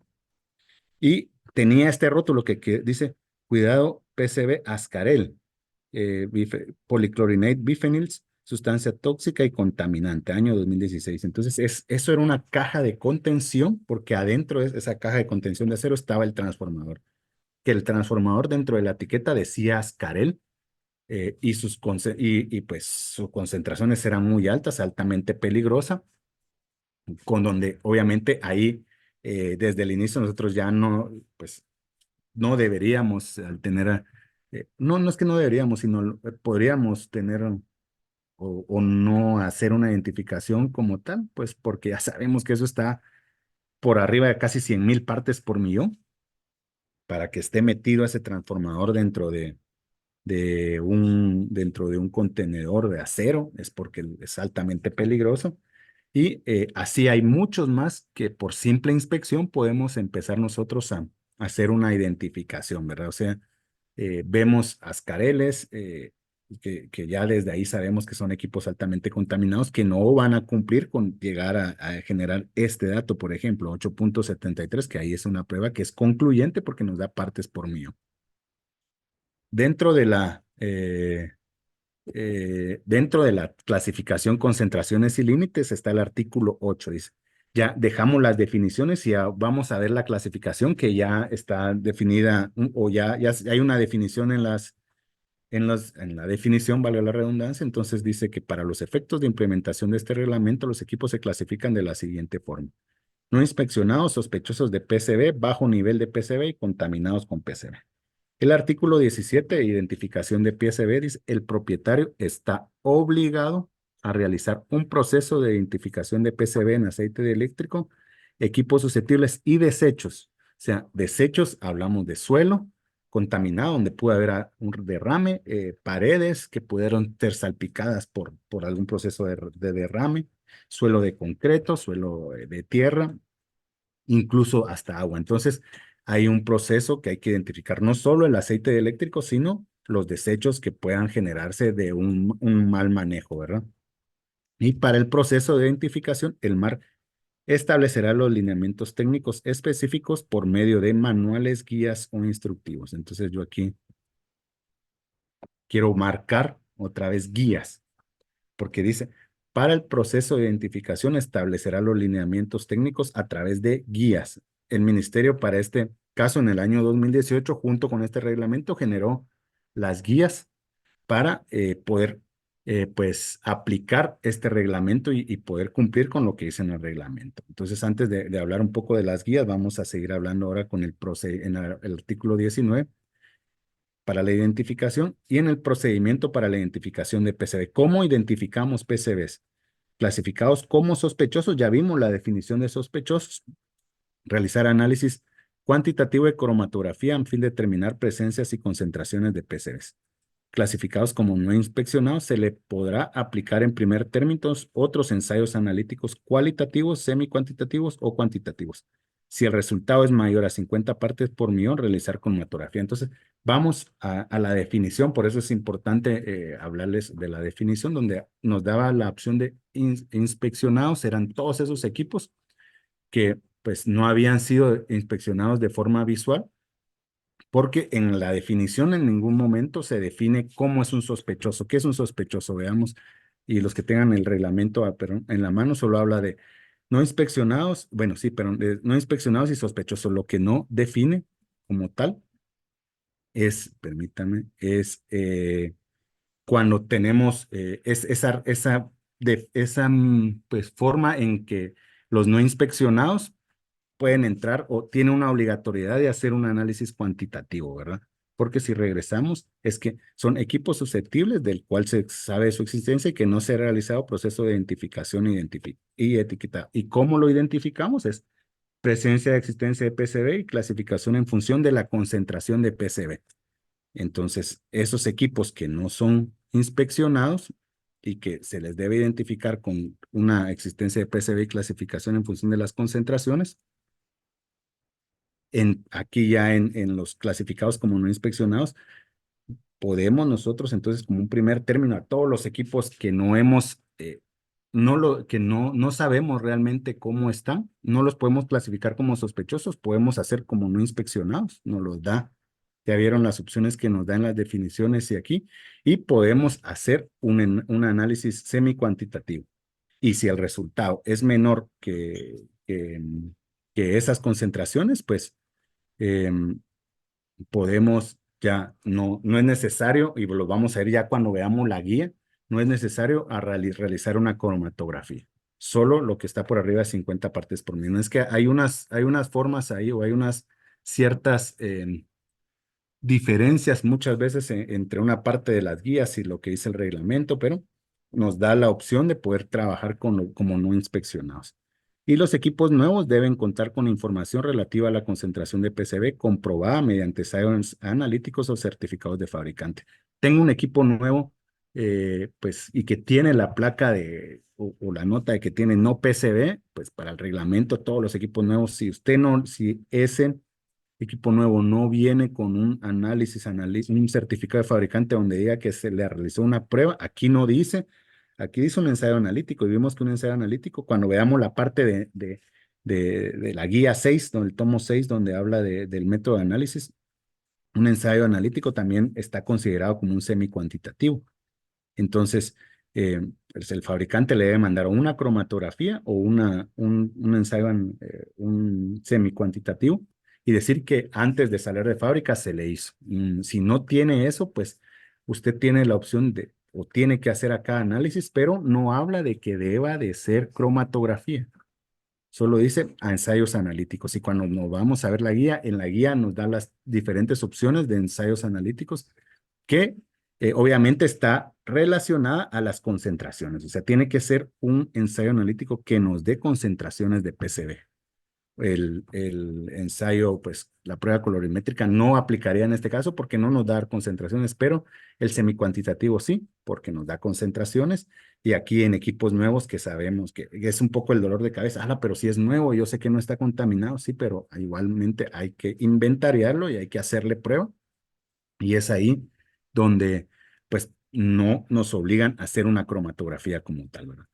y tenía este rótulo que dice, cuidado PCB Ascarel, policlorinate biphenyls, sustancia tóxica y contaminante, año 2016. Entonces, eso era una caja de contención, porque adentro de esa caja de contención de acero estaba el transformador, que el transformador dentro de la etiqueta decía Ascarel, pues sus concentraciones eran muy altas, altamente peligrosa, con donde obviamente ahí desde el inicio nosotros ya no, pues no deberíamos tener, no es que no deberíamos, sino podríamos tener o no hacer una identificación como tal, pues porque ya sabemos que eso está por arriba de casi 100,000 partes por millón para que esté metido ese transformador dentro de un contenedor de acero, es porque es altamente peligroso. Y así hay muchos más que por simple inspección podemos empezar nosotros a hacer una identificación, ¿verdad? O sea, vemos ascareles, que ya desde ahí sabemos que son equipos altamente contaminados que no van a cumplir con llegar a generar este dato, por ejemplo, 8.73, que ahí es una prueba que es concluyente porque nos da partes por millón. Dentro de dentro de la clasificación concentraciones y límites está el artículo 8, dice. Ya dejamos las definiciones y ya vamos a ver la clasificación que ya está definida o ya hay una definición en la definición, vale la redundancia, entonces dice que para los efectos de implementación de este reglamento, los equipos se clasifican de la siguiente forma. No inspeccionados, sospechosos de PCB, bajo nivel de PCB y contaminados con PCB. El artículo 17, identificación de PCB, dice, el propietario está obligado a realizar un proceso de identificación de PCB en aceite de eléctrico, equipos susceptibles y desechos. O sea, desechos, hablamos de suelo contaminado, donde puede haber un derrame, paredes que pudieron ser salpicadas por algún proceso de derrame, suelo de concreto, suelo de tierra, incluso hasta agua. Entonces, hay un proceso que hay que identificar, no solo el aceite eléctrico, sino los desechos que puedan generarse de un mal manejo, ¿verdad? Y para el proceso de identificación, el MAR establecerá los lineamientos técnicos específicos por medio de manuales, guías o instructivos. Entonces, yo aquí quiero marcar otra vez guías, porque dice, para el proceso de identificación establecerá los lineamientos técnicos a través de guías. El ministerio para este caso en el año 2018, junto con este reglamento, generó las guías para poder pues aplicar este reglamento y poder cumplir con lo que dice en el reglamento. Entonces, antes de hablar un poco de las guías, vamos a seguir hablando ahora con en el artículo 19 para la identificación y en el procedimiento para la identificación de PCB. ¿Cómo identificamos PCBs? Clasificados como sospechosos, ya vimos la definición de sospechosos. Realizar análisis cuantitativo de cromatografía a fin de determinar presencias y concentraciones de PCBs. Clasificados como no inspeccionados, se le podrá aplicar en primer término otros ensayos analíticos cualitativos, semi-cuantitativos o cuantitativos. Si el resultado es mayor a 50 partes por millón, realizar cromatografía. Entonces, vamos a la definición, por eso es importante hablarles de la definición, donde nos daba la opción de inspeccionados, eran todos esos equipos que pues no habían sido inspeccionados de forma visual, porque en la definición en ningún momento se define cómo es un sospechoso, qué es un sospechoso, veamos, y los que tengan el reglamento perdón, en la mano solo habla de no inspeccionados, bueno, sí, pero no inspeccionados y sospechosos, lo que no define como tal es, permítame, es cuando tenemos esa pues, forma en que los no inspeccionados pueden entrar o tiene una obligatoriedad de hacer un análisis cuantitativo, ¿verdad? Porque si regresamos, es que son equipos susceptibles del cual se sabe su existencia y que no se ha realizado proceso de identificación y etiqueta. ¿Y cómo lo identificamos? Es presencia de existencia de PCB y clasificación en función de la concentración de PCB. Entonces, esos equipos que no son inspeccionados y que se les debe identificar con una existencia de PCB y clasificación en función de las concentraciones, aquí ya en los clasificados como no inspeccionados, podemos nosotros entonces como un primer término a todos los equipos que no hemos, que no sabemos realmente cómo están, no los podemos clasificar como sospechosos, podemos hacer como no inspeccionados, nos los da. Ya vieron las opciones que nos dan las definiciones y aquí, y podemos hacer un análisis semi-cuantitativo. Y si el resultado es menor que esas concentraciones, pues em, podemos ya, no es necesario, y lo vamos a ver ya cuando veamos la guía, no es necesario realizar una cromatografía. Solo lo que está por arriba de 50 partes por millón. Es que hay unas formas ahí o hay unas ciertas diferencias muchas veces entre una parte de las guías y lo que dice el reglamento, pero nos da la opción de poder trabajar como no inspeccionados. Y los equipos nuevos deben contar con información relativa a la concentración de PCB comprobada mediante ensayos analíticos o certificados de fabricante. Tengo un equipo nuevo, pues, y que tiene la placa o la nota de que tiene no PCB, pues para el reglamento, todos los equipos nuevos, si ese equipo nuevo no viene con un un certificado de fabricante donde diga que se le realizó una prueba, aquí dice un ensayo analítico, y vimos que un ensayo analítico, cuando veamos la parte de la guía 6, el tomo 6, donde habla del método de análisis, un ensayo analítico también está considerado como un semi-cuantitativo. Entonces, pues el fabricante le debe mandar una cromatografía o un ensayo, un semi-cuantitativo, y decir que antes de salir de fábrica se le hizo. Si no tiene eso, pues usted tiene la opción o tiene que hacer acá análisis, pero no habla de que deba de ser cromatografía. Solo dice a ensayos analíticos. Y cuando nos vamos a ver la guía, en la guía nos da las diferentes opciones de ensayos analíticos que obviamente está relacionada a las concentraciones. O sea, tiene que ser un ensayo analítico que nos dé concentraciones de PCB. El ensayo, pues la prueba colorimétrica no aplicaría en este caso porque no nos da concentraciones, pero el semicuantitativo sí, porque nos da concentraciones. Y aquí en equipos nuevos que sabemos que es un poco el dolor de cabeza, pero si es nuevo, yo sé que no está contaminado, sí, pero igualmente hay que inventariarlo y hay que hacerle prueba. Y es ahí donde, pues, no nos obligan a hacer una cromatografía como tal, ¿verdad?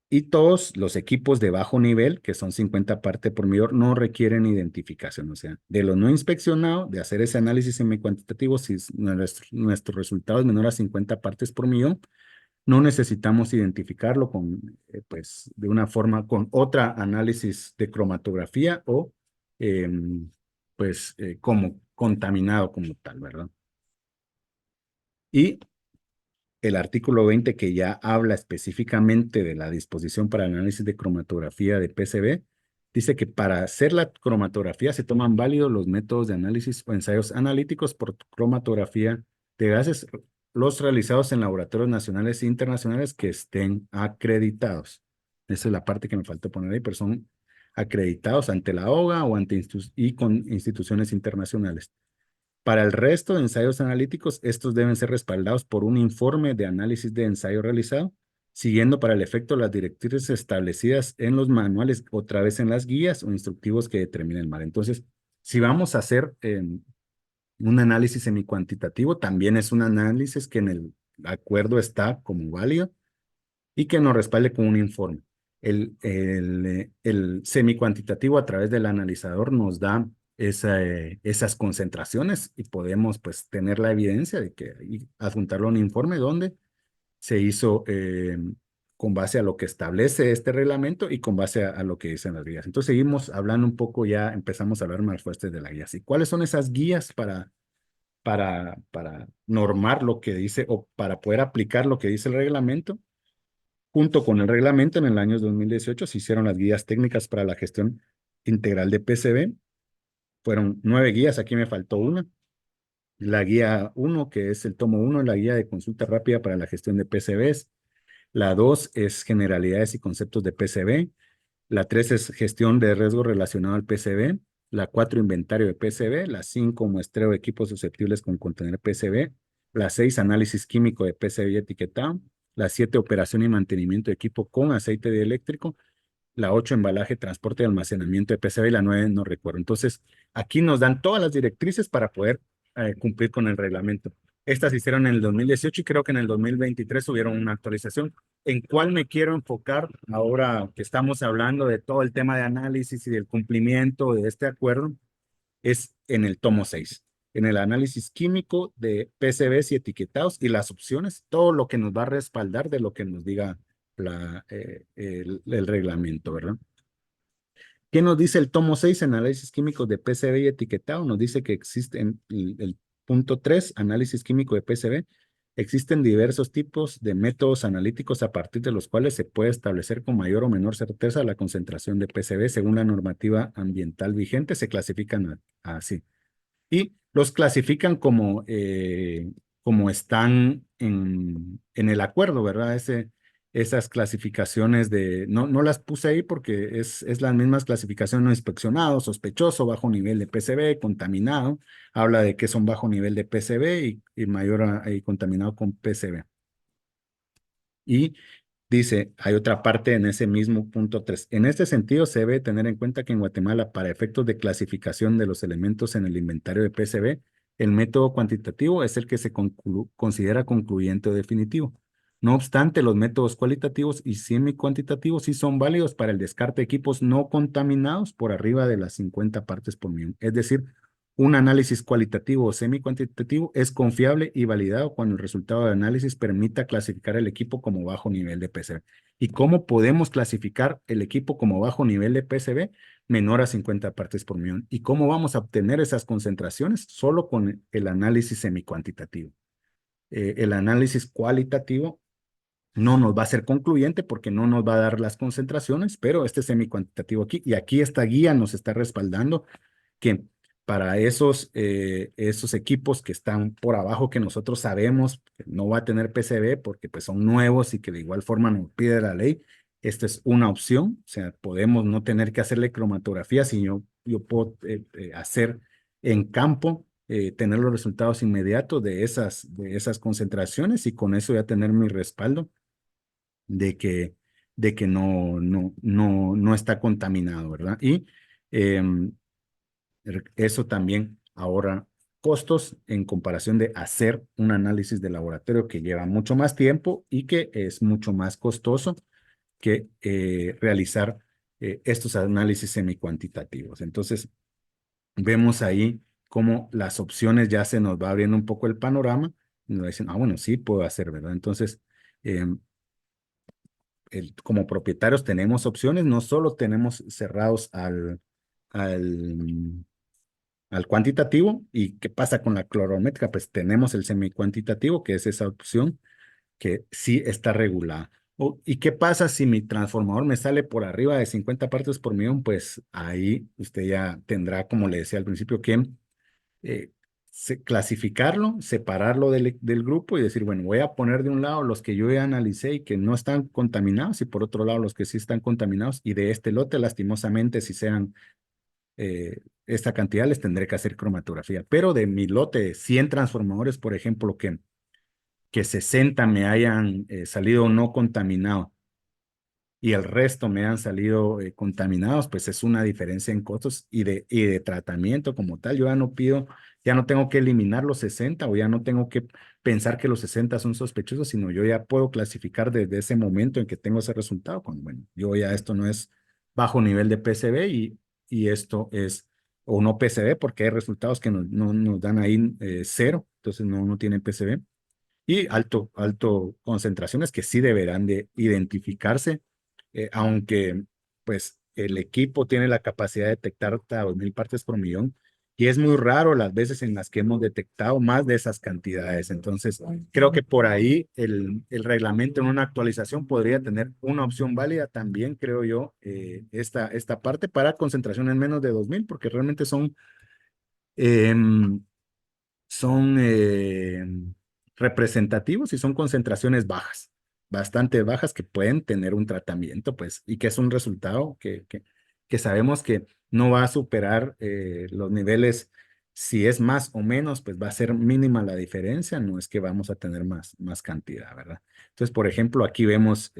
Y todos los equipos de bajo nivel, que son 50 partes por millón, no requieren identificación. O sea, de lo no inspeccionado, de hacer ese análisis semi-cuantitativo, si nuestro resultado es menor a 50 partes por millón, no necesitamos identificarlo pues, de una forma con otra análisis de cromatografía o, pues, como contaminado como tal, ¿verdad? Y el artículo 20, que ya habla específicamente de la disposición para el análisis de cromatografía de PCB, dice que para hacer la cromatografía se toman válidos los métodos de análisis o ensayos analíticos por cromatografía de gases, los realizados en laboratorios nacionales e internacionales que estén acreditados. Esa es la parte que me faltó poner ahí, pero son acreditados ante la OGA o y con instituciones internacionales. Para el resto de ensayos analíticos, estos deben ser respaldados por un informe de análisis de ensayo realizado, siguiendo para el efecto las directrices establecidas en los manuales, otra vez en las guías o instructivos que determinen el mar. Entonces, si vamos a hacer un análisis semicuantitativo, también es un análisis que en el acuerdo está como válido y que nos respalde con un informe. El semicuantitativo a través del analizador nos da esas concentraciones y podemos pues tener la evidencia de que y adjuntarlo a un informe donde se hizo con base a lo que establece este reglamento y con base a lo que dicen las guías. Entonces seguimos hablando un poco, ya empezamos a hablar más fuertes de la guía. ¿Y cuáles son esas guías para normar lo que dice o para poder aplicar lo que dice el reglamento? Junto con el reglamento, en el año 2018 se hicieron las guías técnicas para la gestión integral de PCB. Fueron 9 guías, aquí me faltó una. La guía 1, que es el tomo 1, la guía de consulta rápida para la gestión de PCBs. La 2 es generalidades y conceptos de PCB. La 3 es gestión de riesgo relacionado al PCB. La 4, inventario de PCB. La 5, muestreo de equipos susceptibles con contener PCB. La 6, análisis químico de PCB y etiquetado. La 7, operación y mantenimiento de equipo con aceite eléctrico. La 8, embalaje, transporte y almacenamiento de PCB. Y la 9, no recuerdo. Entonces, aquí nos dan todas las directrices para poder cumplir con el reglamento. Estas se hicieron en el 2018 y creo que en el 2023 tuvieron una actualización. ¿En cuál me quiero enfocar ahora que estamos hablando de todo el tema de análisis y del cumplimiento de este acuerdo? Es en el tomo 6, en el análisis químico de PCBs y etiquetados y las opciones, todo lo que nos va a respaldar de lo que nos diga el reglamento, ¿verdad? ¿Qué nos dice el tomo 6, análisis químicos de PCB y etiquetado? Nos dice que existen el punto 3, análisis químico de PCB. Existen diversos tipos de métodos analíticos a partir de los cuales se puede establecer con mayor o menor certeza la concentración de PCB según la normativa ambiental vigente. Se clasifican así y los clasifican como están en el acuerdo, ¿verdad? Esas clasificaciones no las puse ahí porque es las mismas clasificaciones: no inspeccionado, sospechoso, bajo nivel de PCB, contaminado. Habla de que son bajo nivel de PCB y mayor y contaminado con PCB. Y dice, hay otra parte en ese mismo punto 3. En este sentido, se debe tener en cuenta que en Guatemala, para efectos de clasificación de los elementos en el inventario de PCB, el método cuantitativo es el que se considera concluyente o definitivo. No obstante, los métodos cualitativos y semi-cuantitativos sí son válidos para el descarte de equipos no contaminados por arriba de las 50 partes por millón. Es decir, un análisis cualitativo o semi-cuantitativo es confiable y validado cuando el resultado de análisis permita clasificar el equipo como bajo nivel de PCB. ¿Y cómo podemos clasificar el equipo como bajo nivel de PCB? Menor a 50 partes por millón. ¿Y cómo vamos a obtener esas concentraciones? Solo con el análisis semi-cuantitativo. El análisis cualitativo no nos va a ser concluyente porque no nos va a dar las concentraciones, pero este semi-cuantitativo aquí, y aquí esta guía nos está respaldando que para esos equipos que están por abajo, que nosotros sabemos que no va a tener PCB porque pues son nuevos y que de igual forma nos pide la ley, esta es una opción. O sea, podemos no tener que hacerle cromatografía, sino yo puedo hacer en campo, tener los resultados inmediatos de esas concentraciones y con eso ya tener mi respaldo de que, de que no está contaminado, ¿verdad? Y em, eso también ahorra costos en comparación de hacer un análisis de laboratorio que lleva mucho más tiempo y que es mucho más costoso que realizar estos análisis semicuantitativos. Entonces, vemos ahí cómo las opciones ya se nos va abriendo un poco el panorama y nos dicen, bueno, sí puedo hacer, ¿verdad? Entonces, em, como propietarios tenemos opciones, no solo tenemos cerrados al al cuantitativo. ¿Y qué pasa con la clorométrica? Pues tenemos el semicuantitativo, que es esa opción que sí está regulada. ¿Y qué pasa si mi transformador me sale por arriba de 50 partes por millón? Pues ahí usted ya tendrá, como le decía al principio, que eh, clasificarlo, separarlo del grupo y decir, bueno, voy a poner de un lado los que yo ya analicé y que no están contaminados y por otro lado los que sí están contaminados, y de este lote, lastimosamente, si sean esta cantidad, les tendré que hacer cromatografía. Pero de mi lote de 100 transformadores, por ejemplo, que 60 me hayan salido no contaminados y el resto me han salido contaminados, pues es una diferencia en costos y de tratamiento como tal. Yo ya no tengo que eliminar los 60 o ya no tengo que pensar que los 60 son sospechosos, sino yo ya puedo clasificar desde ese momento en que tengo ese resultado. Bueno, yo ya esto no es bajo nivel de PCB y esto es, o no PCB, porque hay resultados que no nos dan ahí cero, entonces no tienen PCB. Y alto concentraciones que sí deberán de identificarse, aunque pues el equipo tiene la capacidad de detectar hasta 2000 partes por millón y es muy raro las veces en las que hemos detectado más de esas cantidades. Entonces, creo que por ahí el reglamento en una actualización podría tener una opción válida también, creo yo, esta parte para concentraciones menos de 2000, porque realmente em, son representativos y son concentraciones bajas, bastante bajas, que pueden tener un tratamiento, pues, y que es un resultado que sabemos que no va a superar los niveles. Si es más o menos, pues va a ser mínima la diferencia, no es que vamos a tener más cantidad, ¿verdad? Entonces, por ejemplo, aquí vemos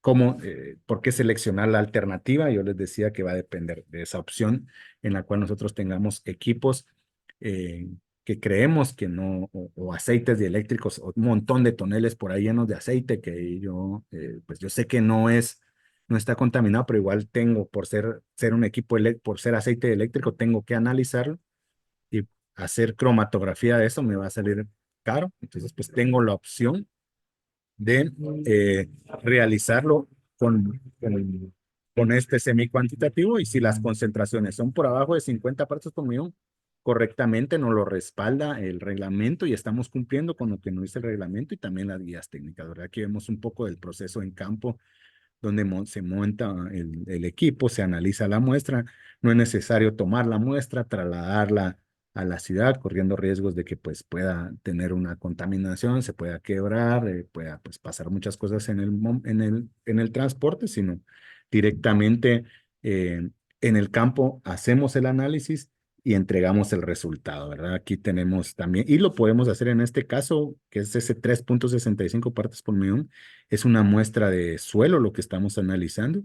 por qué seleccionar la alternativa. Yo les decía que va a depender de esa opción en la cual nosotros tengamos equipos que creemos que no, o aceites dieléctricos, o un montón de toneles por ahí llenos de aceite que yo, pues yo sé que no está contaminado, pero igual tengo, ser un equipo, por ser aceite eléctrico, tengo que analizarlo y hacer cromatografía de eso me va a salir caro. Entonces, pues tengo la opción de realizarlo con este semi-cuantitativo y si las concentraciones son por abajo de 50 partes por millón, correctamente nos lo respalda el reglamento y estamos cumpliendo con lo que nos dice el reglamento y también las guías técnicas, ¿verdad? Aquí vemos un poco del proceso en campo donde se monta el equipo, se analiza la muestra, no es necesario tomar la muestra, trasladarla a la ciudad, corriendo riesgos de que pues pueda tener una contaminación, se pueda quebrar, pueda pues pasar muchas cosas en el transporte, sino directamente en el campo hacemos el análisis y entregamos el resultado, ¿verdad? Aquí tenemos también, y lo podemos hacer en este caso, que es ese 3.65 partes por millón, es una muestra de suelo lo que estamos analizando,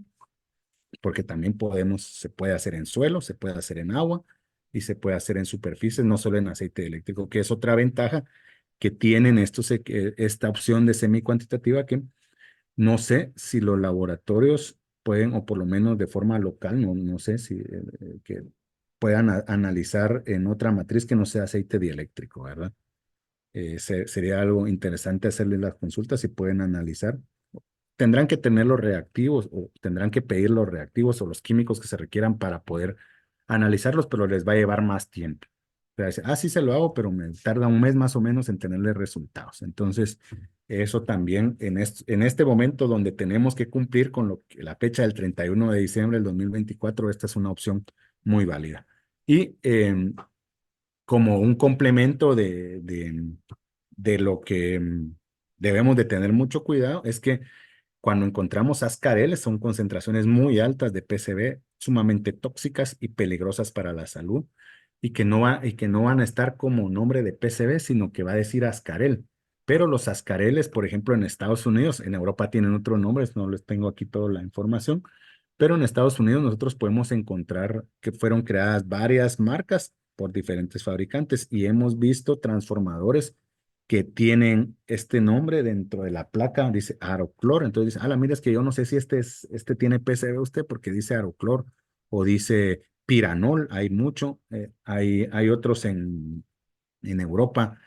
porque también se puede hacer en suelo, se puede hacer en agua y se puede hacer en superficies, no solo en aceite eléctrico, que es otra ventaja que tienen esta opción de semi-cuantitativa que no sé si los laboratorios pueden, o por lo menos de forma local, no sé si que puedan analizar en otra matriz que no sea aceite dieléctrico, ¿verdad? Sería algo interesante hacerles las consultas si pueden analizar. Tendrán que tener los reactivos o tendrán que pedir los reactivos o los químicos que se requieran para poder analizarlos, pero les va a llevar más tiempo. O sea, sí se lo hago, pero me tarda un mes más o menos en tenerle resultados. Entonces, eso también en este momento donde tenemos que cumplir con la fecha del 31 de diciembre del 2024, esta es una opción muy válida. Y como un complemento de lo que debemos de tener mucho cuidado, es que cuando encontramos ascareles son concentraciones muy altas de PCB, sumamente tóxicas y peligrosas para la salud, y que no van a estar como nombre de PCB, sino que va a decir ascarel. Pero los ascareles, por ejemplo, en Estados Unidos, en Europa tienen otros nombres, no les tengo aquí toda la información, pero en Estados Unidos nosotros podemos encontrar que fueron creadas varias marcas por diferentes fabricantes y hemos visto transformadores que tienen este nombre dentro de la placa, dice Aroclor. Entonces dice, mira, es que yo no sé si este tiene PCB usted porque dice Aroclor o dice Piranol, hay mucho, hay otros en Europa.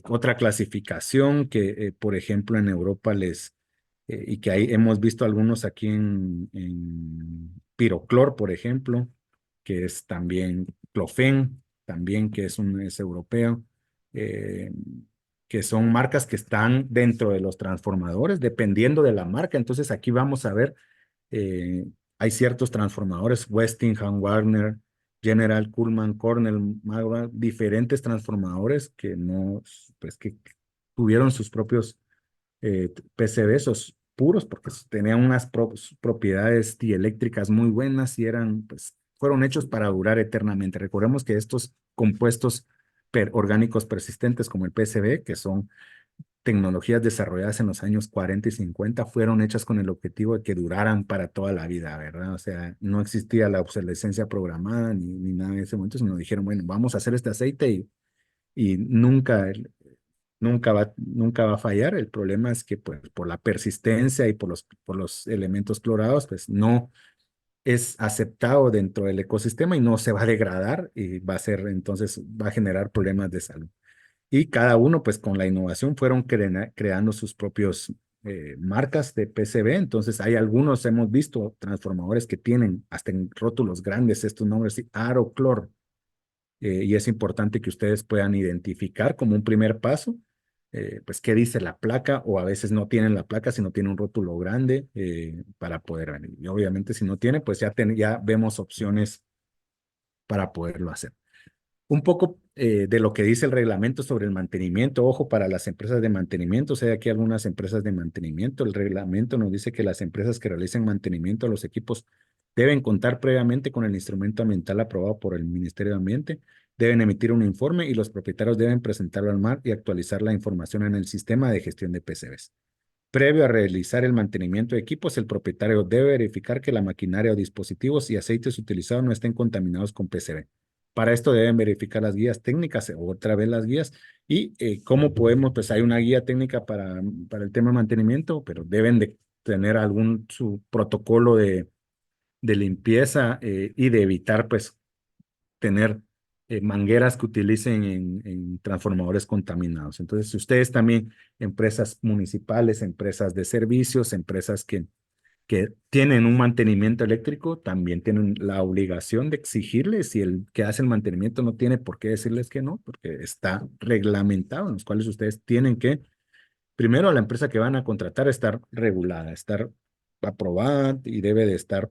Otra clasificación que, por ejemplo, en Europa y que ahí hemos visto algunos aquí en Piroclor, por ejemplo, que es también Clofen, también que es europeo, eh, que son marcas que están dentro de los transformadores, dependiendo de la marca. Entonces aquí vamos a ver, eh, hay ciertos transformadores, Westingham, Warner, General, Coleman, Cornell, Magma, diferentes transformadores que no, pues que tuvieron sus propios PCB, esos puros, porque tenían unas propiedades dieléctricas muy buenas y pues, fueron hechos para durar eternamente. Recordemos que estos compuestos orgánicos persistentes como el PCB, que son tecnologías desarrolladas en los años 40 y 50, fueron hechas con el objetivo de que duraran para toda la vida, ¿verdad? O sea, no existía la obsolescencia programada ni nada en ese momento, sino dijeron, bueno, vamos a hacer este aceite y nunca va a fallar. El problema es que pues, por la persistencia y por los elementos clorados, pues no es aceptado dentro del ecosistema y no se va a degradar y entonces va a generar problemas de salud. Y cada uno, pues con la innovación, fueron creando sus propios marcas de PCB. Entonces, hemos visto transformadores que tienen hasta en rótulos grandes estos nombres, sí, Aroclor, y es importante que ustedes puedan identificar como un primer paso, pues qué dice la placa, o a veces no tienen la placa, sino tiene un rótulo grande para poder ver. Y obviamente si no tiene, pues ya vemos opciones para poderlo hacer. Un poco de lo que dice el reglamento sobre el mantenimiento. Ojo, para las empresas de mantenimiento, o sea, aquí algunas empresas de mantenimiento, el reglamento nos dice que las empresas que realicen mantenimiento a los equipos deben contar previamente con el instrumento ambiental aprobado por el Ministerio de Ambiente, deben emitir un informe y los propietarios deben presentarlo al MAR y actualizar la información en el sistema de gestión de PCBs. Previo a realizar el mantenimiento de equipos, el propietario debe verificar que la maquinaria o dispositivos y aceites utilizados no estén contaminados con PCB. para esto deben verificar las guías técnicas, otra vez las guías, y cómo podemos, pues hay una guía técnica para el tema de mantenimiento, pero deben de tener algún su protocolo de limpieza y de evitar, pues, tener mangueras que utilicen en transformadores contaminados. Entonces, si ustedes también, empresas municipales, empresas de servicios, empresas que tienen un mantenimiento eléctrico, también tienen la obligación de exigirles, si el que hace el mantenimiento no tiene por qué decirles que no, porque está reglamentado, en los cuales ustedes tienen que, primero, la empresa que van a contratar estar regulada, estar aprobada y debe de estar,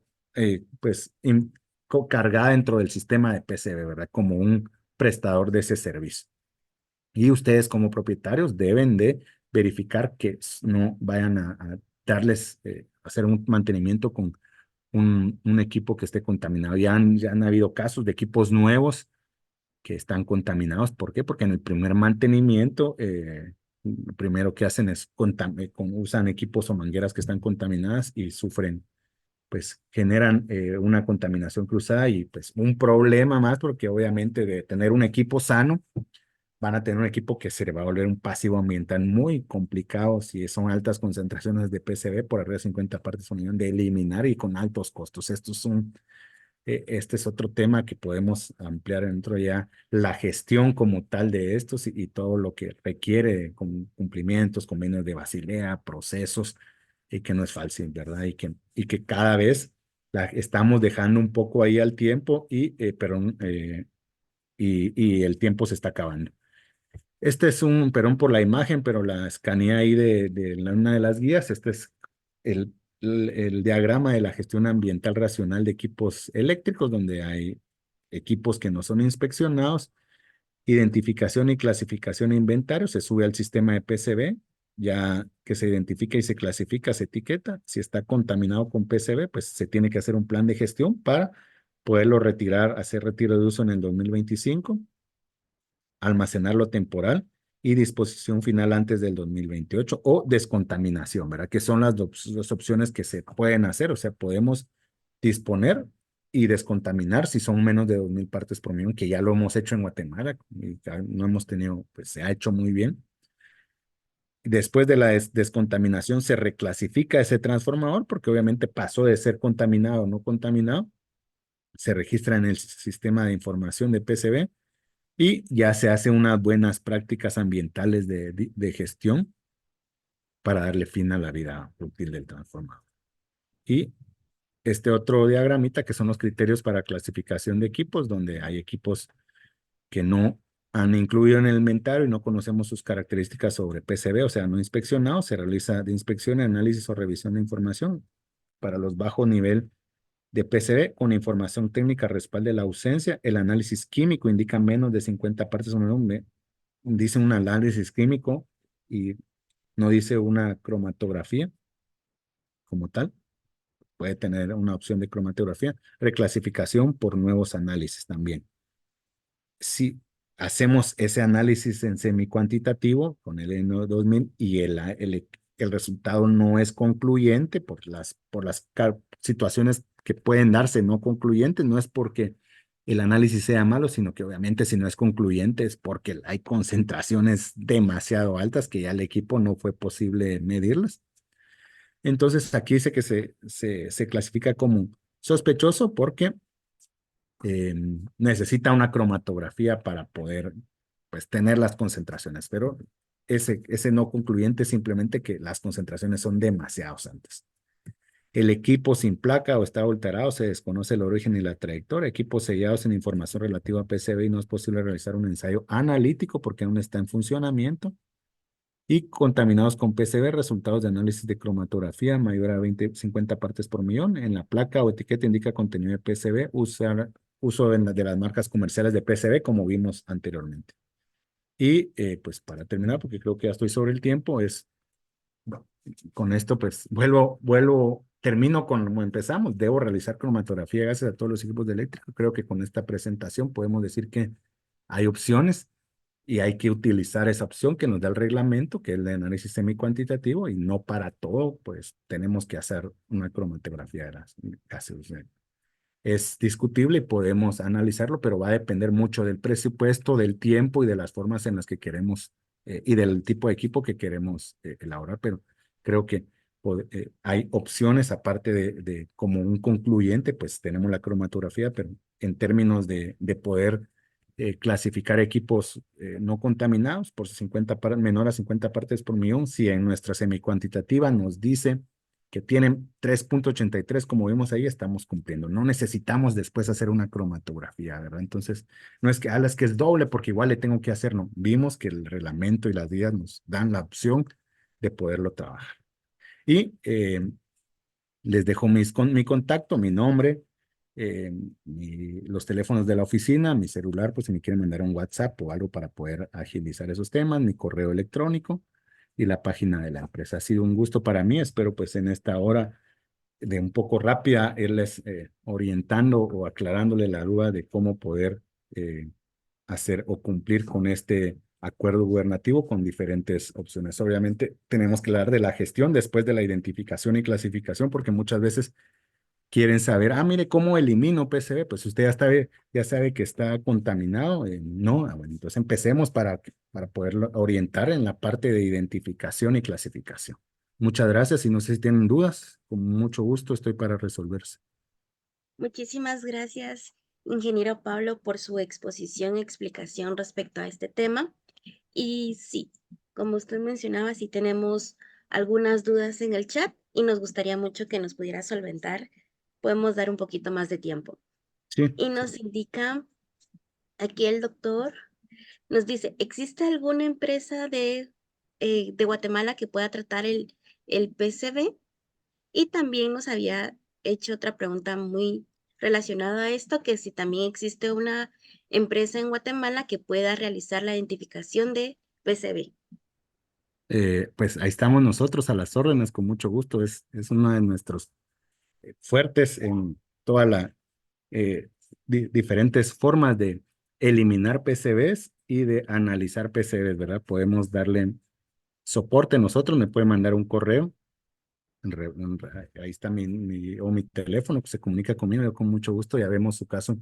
pues, cargada dentro del sistema de PCB, ¿verdad? Como un prestador de ese servicio. Y ustedes como propietarios deben de verificar que no vayan a darles, hacer un mantenimiento con un equipo que esté contaminado. Ya han habido casos de equipos nuevos que están contaminados. ¿Por qué? Porque en el primer mantenimiento, lo primero que hacen es usan equipos o mangueras que están contaminadas y sufren, pues generan una contaminación cruzada y pues un problema más, porque obviamente de tener un equipo sano, van a tener un equipo que se le va a volver un pasivo ambiental muy complicado si son altas concentraciones de PCB por arriba de 50 partes por millón de eliminar y con altos costos. Este es otro tema que podemos ampliar dentro ya la gestión como tal de estos y todo lo que requiere con cumplimientos, convenios de Basilea, procesos, y que no es fácil, ¿verdad? Y que cada vez estamos dejando un poco ahí al tiempo y el tiempo se está acabando. Este es perdón por la imagen, pero la escaneé ahí de una de las guías. Este es el, el diagrama de la gestión ambiental racional de equipos eléctricos, donde hay equipos que no son inspeccionados, identificación y clasificación de inventario, se sube al sistema de PCB, ya que se identifica y se clasifica, se etiqueta. Si está contaminado con PCB, pues se tiene que hacer un plan de gestión para poderlo retirar, hacer retiro de uso en el 2025, almacenarlo temporal y disposición final antes del 2028 o descontaminación, ¿verdad? Que son las opciones que se pueden hacer, o sea, podemos disponer y descontaminar si son menos de 2,000 partes por millón, que ya lo hemos hecho en Guatemala y no hemos tenido, pues se ha hecho muy bien. Después de la descontaminación se reclasifica ese transformador porque obviamente pasó de ser contaminado o no contaminado, se registra en el sistema de información de PCB y ya se hace unas buenas prácticas ambientales de gestión para darle fin a la vida útil del transformador. Y este otro diagramita que son los criterios para clasificación de equipos, donde hay equipos que no han incluido en el inventario y no conocemos sus características sobre PCB, o sea, no inspeccionados, se realiza de inspección, análisis o revisión de información. Para los bajo nivel de PCB, con información técnica respalde la ausencia, el análisis químico indica menos de 50 partes por millón, dice un análisis químico y no dice una cromatografía como tal. Puede tener una opción de cromatografía. Reclasificación por nuevos análisis también. Si hacemos ese análisis en semicuantitativo con el N2000 y el resultado no es concluyente por las situaciones que pueden darse no concluyentes, no es porque el análisis sea malo, sino que obviamente si no es concluyente es porque hay concentraciones demasiado altas que ya el equipo no fue posible medirlas. Entonces aquí dice que se clasifica como sospechoso porque necesita una cromatografía para poder, pues, tener las concentraciones, pero ese no concluyente es simplemente que las concentraciones son demasiado altas. El equipo sin placa o está alterado, se desconoce el origen y la trayectoria. Equipos sellados sin información relativa a PCB y no es posible realizar un ensayo analítico porque aún está en funcionamiento. Y contaminados con PCB, resultados de análisis de cromatografía mayor a 50 partes por millón. En la placa o etiqueta indica contenido de PCB, uso de las marcas comerciales de PCB como vimos anteriormente. Y pues para terminar, porque creo que ya estoy sobre el tiempo, bueno, con esto pues termino con como empezamos. Debo realizar cromatografía gracias a todos los equipos de eléctrico. Creo que con esta presentación podemos decir que hay opciones y hay que utilizar esa opción que nos da el reglamento, que es el de análisis semicuantitativo, y no para todo, pues tenemos que hacer una cromatografía de las gases. es discutible y podemos analizarlo, pero va a depender mucho del presupuesto, del tiempo y de las formas en las que queremos y del tipo de equipo que queremos elaborar. Pero creo que hay opciones aparte de como un concluyente, pues tenemos la cromatografía, pero en términos de poder clasificar equipos no contaminados por 50 menor a 50 partes por millón, si en nuestra semicuantitativa nos dice que tienen 3.83, como vimos ahí, estamos cumpliendo. No necesitamos después hacer una cromatografía, ¿verdad? Entonces, no es que, es que es doble porque igual le tengo que hacer, no. Vimos que el reglamento y las guías nos dan la opción de poderlo trabajar. Y les dejo mi contacto, mi nombre, los teléfonos de la oficina, mi celular, pues si me quieren mandar un WhatsApp o algo para poder agilizar esos temas, mi correo electrónico y la página de la empresa. Ha sido un gusto para mí, espero pues en esta hora de un poco rápida irles orientando o aclarándole la duda de cómo poder hacer o cumplir con este acuerdo gubernativo con diferentes opciones. Obviamente tenemos que hablar de la gestión después de la identificación y clasificación, porque muchas veces quieren saber, mire, ¿cómo elimino PCB? Pues usted ya sabe que está contaminado. No, bueno, entonces empecemos para poderlo orientar en la parte de identificación y clasificación. Muchas gracias y no sé si tienen dudas, con mucho gusto estoy para resolverse. Muchísimas gracias, ingeniero Pablo, por su exposición y explicación respecto a este tema. Y sí, como usted mencionaba, sí tenemos algunas dudas en el chat y nos gustaría mucho que nos pudiera solventar. Podemos dar un poquito más de tiempo. Sí, Y sí. nos indica aquí el doctor, nos dice, ¿existe alguna empresa de Guatemala que pueda tratar el PCB? Y también nos había hecho otra pregunta muy relacionada a esto, que si también existe una empresa en Guatemala que pueda realizar la identificación de PCB. Pues ahí estamos nosotros a las órdenes, con mucho gusto. Es uno de nuestros fuertes en toda la diferentes formas de eliminar PCBs y de analizar PCBs, ¿verdad? Podemos darle soporte nosotros, me puede mandar un correo, ahí está o mi teléfono, que se comunica conmigo, yo con mucho gusto ya vemos su caso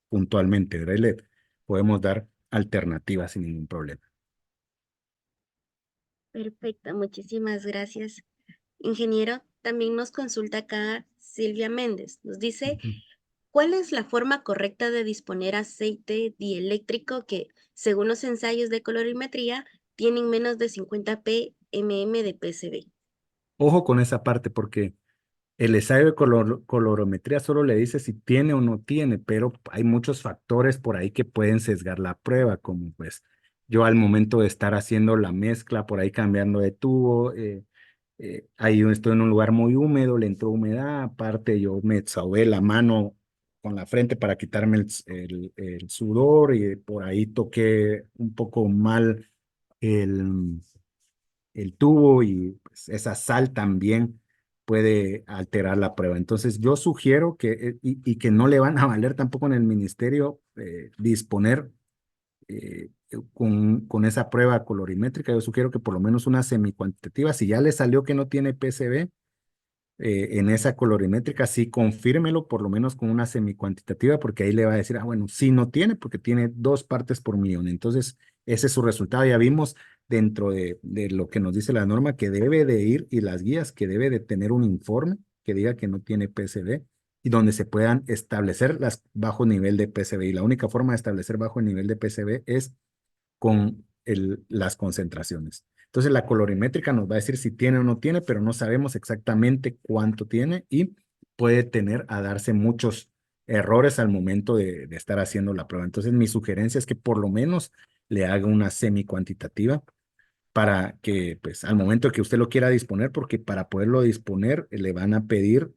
puntualmente, ¿verdad? Y le podemos dar alternativas sin ningún problema. Perfecto, muchísimas gracias, ingeniero. También nos consulta acá Silvia Méndez. Nos dice, Ujú. ¿cuál es la forma correcta de disponer aceite dieléctrico que, según los ensayos de colorimetría, tienen menos de 50 ppm de PCB? Ojo con esa parte porque el ensayo de colorometría solo le dice si tiene o no tiene, pero hay muchos factores por ahí que pueden sesgar la prueba, como pues yo al momento de estar haciendo la mezcla, por ahí cambiando de tubo, ahí estoy en un lugar muy húmedo, le entró humedad, aparte yo me sobé la mano con la frente para quitarme el sudor y por ahí toqué un poco mal el el tubo y pues, esa sal también puede alterar la prueba. Entonces yo sugiero y que no le van a valer tampoco en el ministerio disponer con esa prueba colorimétrica. Yo sugiero que por lo menos una semicuantitativa, si ya le salió que no tiene PCB, en esa colorimétrica, sí, confírmelo por lo menos con una semicuantitativa, porque ahí le va a decir, bueno, sí no tiene, porque tiene 2 partes por millón. Entonces, ese es su resultado. Ya vimos dentro de lo que nos dice la norma que debe de ir y las guías que debe de tener un informe que diga que no tiene PCB y donde se puedan establecer las bajo nivel de PCB. Y la única forma de establecer bajo nivel de PCB es con las concentraciones. Entonces la colorimétrica nos va a decir si tiene o no tiene, pero no sabemos exactamente cuánto tiene y puede tener a darse muchos errores al momento de estar haciendo la prueba. Entonces mi sugerencia es que por lo menos le haga una semi-cuantitativa para que pues al momento que usted lo quiera disponer, porque para poderlo disponer le van a pedir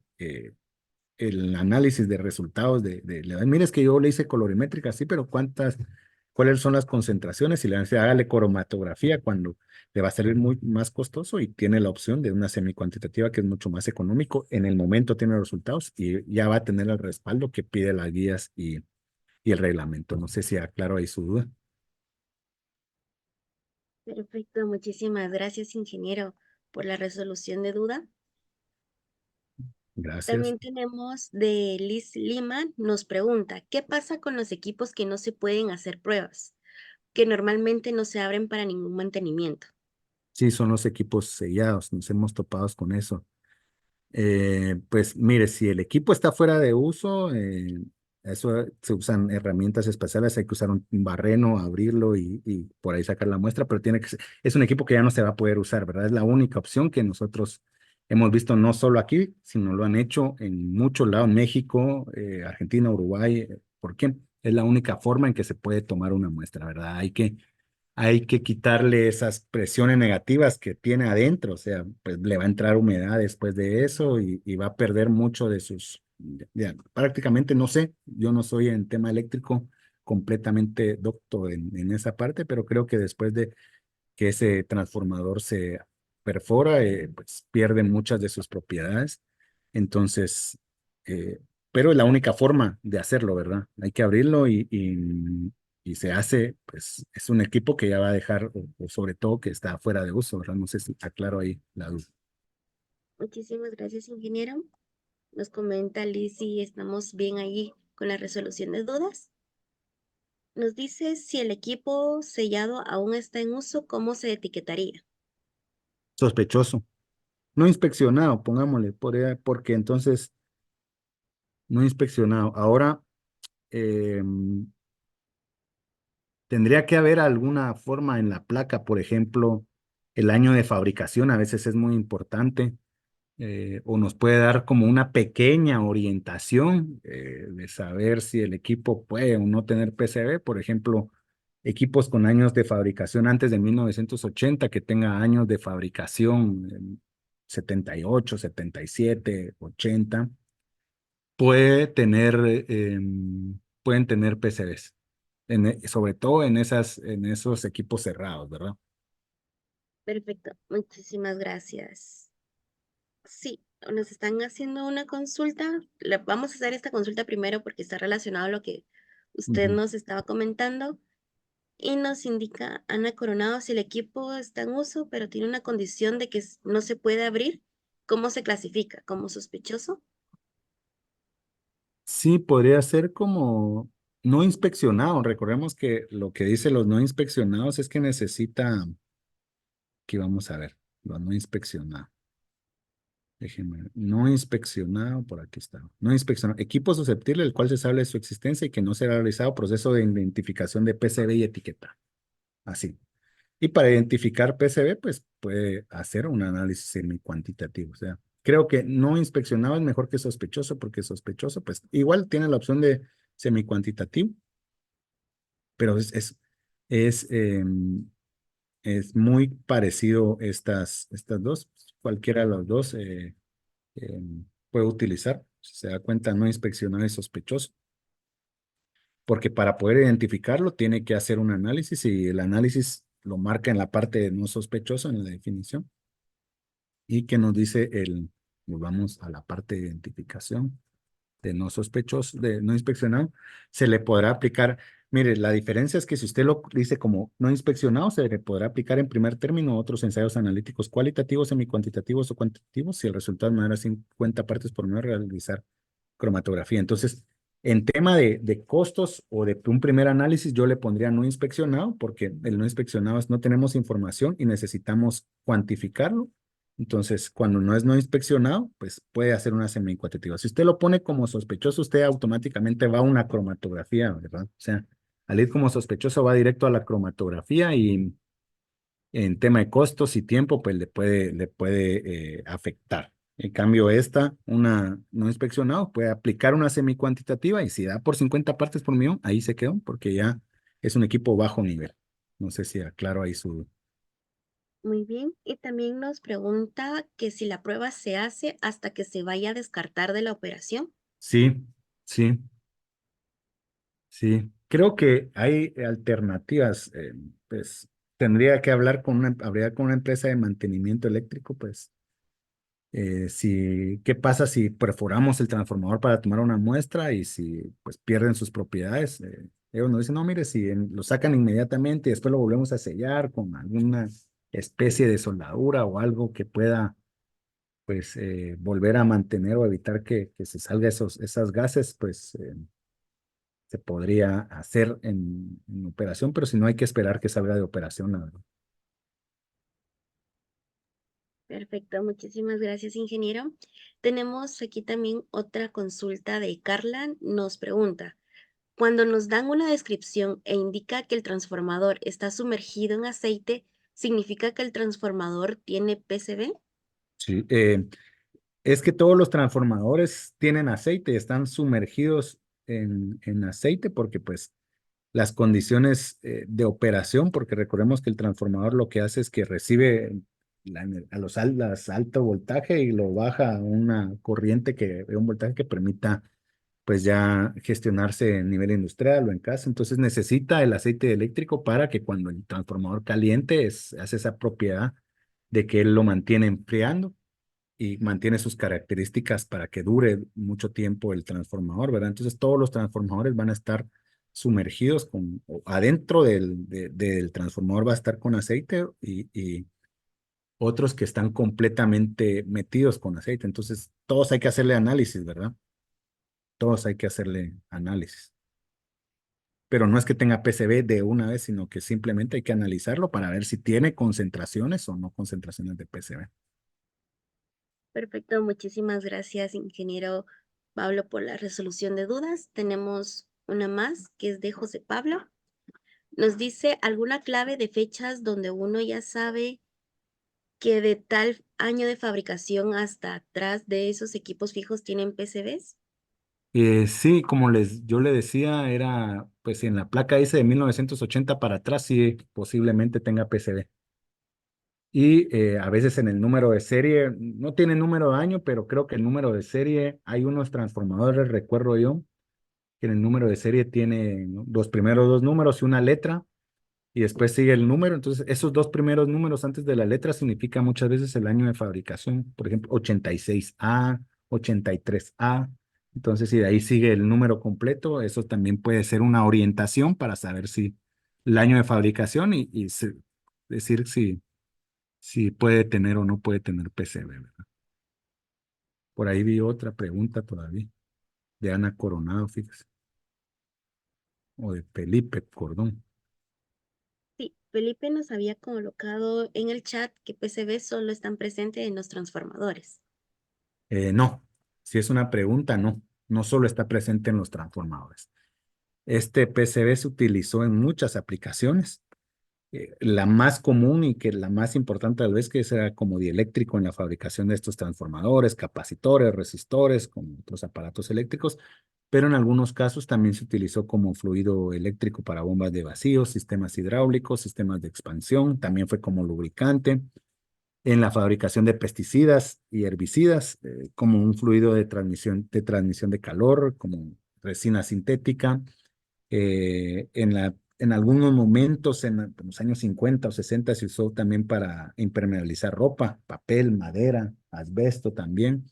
el análisis de resultados mire, es que yo le hice colorimétrica, sí, pero cuáles son las concentraciones y le van a decir, hágale cromatografía cuando le va a salir muy más costoso y tiene la opción de una semicuantitativa que es mucho más económico. En el momento tiene los resultados y ya va a tener el respaldo que pide las guías y el reglamento. No sé si aclaro ahí su duda. Perfecto, muchísimas gracias, ingeniero, por la resolución de duda. Gracias. También tenemos de Liz Lima, nos pregunta, ¿qué pasa con los equipos que no se pueden hacer pruebas, que normalmente no se abren para ningún mantenimiento? Sí, son los equipos sellados, nos hemos topado con eso. Pues mire, si el equipo está fuera de uso, eso se usan herramientas especiales, hay que usar un barreno, abrirlo y por ahí sacar la muestra, pero es un equipo que ya no se va a poder usar, ¿verdad? Es la única opción que nosotros hemos visto no solo aquí, sino lo han hecho en muchos lados, México, Argentina, Uruguay. ¿Por qué? Es la única forma en que se puede tomar una muestra, ¿verdad? Hay que quitarle esas presiones negativas que tiene adentro, o sea, pues le va a entrar humedad después de eso y va a perder mucho de prácticamente no sé, yo no soy en tema eléctrico completamente docto en esa parte, pero creo que después de que ese transformador se perfora, pues pierde muchas de sus propiedades. Entonces, eh, pero es la única forma de hacerlo, ¿verdad? Hay que abrirlo y se hace, pues es un equipo que ya va a dejar, o sobre todo que está fuera de uso, ¿verdad? No sé si está claro ahí la duda. Muchísimas gracias, ingeniero. Nos comenta Liz si estamos bien ahí con la resolución de dudas. Nos dice si el equipo sellado aún está en uso, ¿cómo se etiquetaría? Sospechoso, no inspeccionado, pongámosle, porque entonces no inspeccionado. Ahora, eh, tendría que haber alguna forma en la placa, por ejemplo, el año de fabricación a veces es muy importante, o nos puede dar como una pequeña orientación de saber si el equipo puede o no tener PCB, por ejemplo, equipos con años de fabricación antes de 1980 que tenga años de fabricación 78, 77, 80, puede tener, pueden tener PCBs, sobre todo en esos equipos cerrados, ¿verdad? Perfecto, muchísimas gracias. Sí, nos están haciendo una consulta. Vamos a hacer esta consulta primero porque está relacionado a lo que usted Ujú. nos estaba comentando. Y nos indica Ana Coronado si el equipo está en uso, pero tiene una condición de que no se puede abrir. ¿Cómo se clasifica? ¿Como sospechoso? Sí, podría ser como no inspeccionado. Recordemos que lo que dice los no inspeccionados es que necesita, aquí vamos a ver, lo no inspeccionado. Déjenme ver. No inspeccionado, por aquí está. No inspeccionado. Equipo susceptible del cual se sabe de su existencia y que no será realizado proceso de identificación de PCB y etiqueta. Así. Y para identificar PCB, pues puede hacer un análisis semi-cuantitativo. O sea, creo que no inspeccionado es mejor que sospechoso, porque sospechoso, pues igual tiene la opción de semi-cuantitativo, pero es, em, es muy parecido estas dos. Cualquiera de los dos puede utilizar. Si se da cuenta, no inspeccionado y sospechoso, porque para poder identificarlo tiene que hacer un análisis y el análisis lo marca en la parte de no sospechoso, en la definición. Y que nos dice volvamos a la parte de identificación de no sospechoso, de no inspeccionado, se le podrá aplicar, mire, la diferencia es que si usted lo dice como no inspeccionado, se le podrá aplicar en primer término otros ensayos analíticos cualitativos, semicuantitativos o cuantitativos, si el resultado es menor a 50 partes por millón, realizar cromatografía. Entonces, en tema de costos o de un primer análisis, yo le pondría no inspeccionado, porque el no inspeccionado es no tenemos información y necesitamos cuantificarlo. Entonces, cuando no es no inspeccionado, pues puede hacer una semicuantitativa. Si usted lo pone como sospechoso, usted automáticamente va a una cromatografía, ¿verdad? O sea, al ir como sospechoso va directo a la cromatografía y en tema de costos y tiempo, pues le puede afectar. En cambio, una no inspeccionado, puede aplicar una semicuantitativa y si da por 50 partes por millón, ahí se quedó, porque ya es un equipo bajo nivel. No sé si aclaro ahí su... Muy bien. Y también nos pregunta que si la prueba se hace hasta que se vaya a descartar de la operación. Sí, sí, sí. Creo que hay alternativas. Pues habría con una empresa de mantenimiento eléctrico, pues ¿qué pasa si perforamos el transformador para tomar una muestra y si pues pierden sus propiedades? Ellos nos dicen, no, mire, si lo sacan inmediatamente y después lo volvemos a sellar con alguna especie de soldadura o algo que pueda pues volver a mantener o evitar que se salga esas gases, pues se podría hacer en operación, pero si no hay que esperar que salga de operación, la verdad. Perfecto, muchísimas gracias, ingeniero. Tenemos aquí también otra consulta de Carla. Nos pregunta, cuando nos dan una descripción e indica que el transformador está sumergido en aceite, ¿significa que el transformador tiene PCB? Sí, es que todos los transformadores tienen aceite, están sumergidos en aceite porque pues las condiciones de operación, porque recordemos que el transformador lo que hace es que recibe las alto voltaje y lo baja a una corriente un voltaje que permita pues ya gestionarse en nivel industrial o en casa. Entonces necesita el aceite eléctrico para que cuando el transformador caliente hace esa propiedad de que él lo mantiene enfriando y mantiene sus características para que dure mucho tiempo el transformador, ¿verdad? Entonces todos los transformadores van a estar sumergidos o adentro del transformador va a estar con aceite y otros que están completamente metidos con aceite. Entonces todos hay que hacerle análisis, ¿verdad? Todos hay que hacerle análisis. Pero no es que tenga PCB de una vez, sino que simplemente hay que analizarlo para ver si tiene concentraciones o no concentraciones de PCB. Perfecto, muchísimas gracias, ingeniero Pablo, por la resolución de dudas. Tenemos una más que es de José Pablo. Nos dice alguna clave de fechas donde uno ya sabe que de tal año de fabricación hasta atrás de esos equipos fijos tienen PCBs. Sí, como yo le decía, era, pues en la placa dice de 1980 para atrás, sí, posiblemente tenga PCB. Y a veces en el número de serie, no tiene número de año, pero creo que el número de serie, hay unos transformadores, recuerdo yo, que en el número de serie tiene, ¿no?, los primeros dos números y una letra, y después sigue el número. Entonces, esos dos primeros números antes de la letra significa muchas veces el año de fabricación. Por ejemplo, 86A, 83A. Entonces, si de ahí sigue el número completo, eso también puede ser una orientación para saber si el año de fabricación decir si puede tener o no puede tener PCB, ¿verdad? Por ahí vi otra pregunta todavía de Ana Coronado, fíjese, o de Felipe Cordón. Sí, Felipe nos había colocado en el chat que PCBs solo están presentes en los transformadores. No, si es una pregunta, no, no solo está presente en los transformadores. Este PCB se utilizó en muchas aplicaciones. La más común y que la más importante tal vez que sea como dieléctrico en la fabricación de estos transformadores, capacitores, resistores, como otros aparatos eléctricos, pero en algunos casos también se utilizó como fluido eléctrico para bombas de vacío, sistemas hidráulicos, sistemas de expansión, también fue como lubricante en la fabricación de pesticidas y herbicidas, como un fluido de transmisión de calor, como resina sintética. En algunos momentos, en los años 50 o 60, se usó también para impermeabilizar ropa, papel, madera, asbesto también.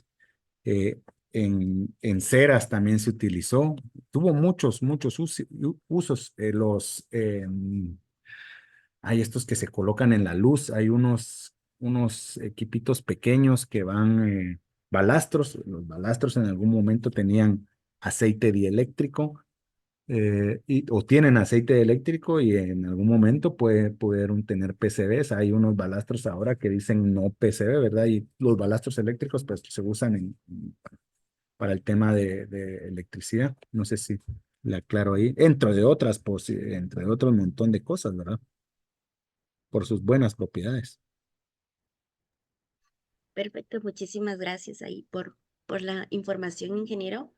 Eh, en ceras también se utilizó. Tuvo muchos usos. Hay estos que se colocan en la luz, hay unos equipitos pequeños que van balastros. Los balastros en algún momento tenían aceite dieléctrico o tienen aceite eléctrico y en algún momento pudieron tener PCBs. Hay unos balastros ahora que dicen no PCB, ¿verdad? Y los balastros eléctricos pues se usan para el tema de electricidad. No sé si le aclaro ahí, entre otros montón de cosas, ¿verdad? Por sus buenas propiedades. Perfecto, muchísimas gracias ahí por la información, ingeniero.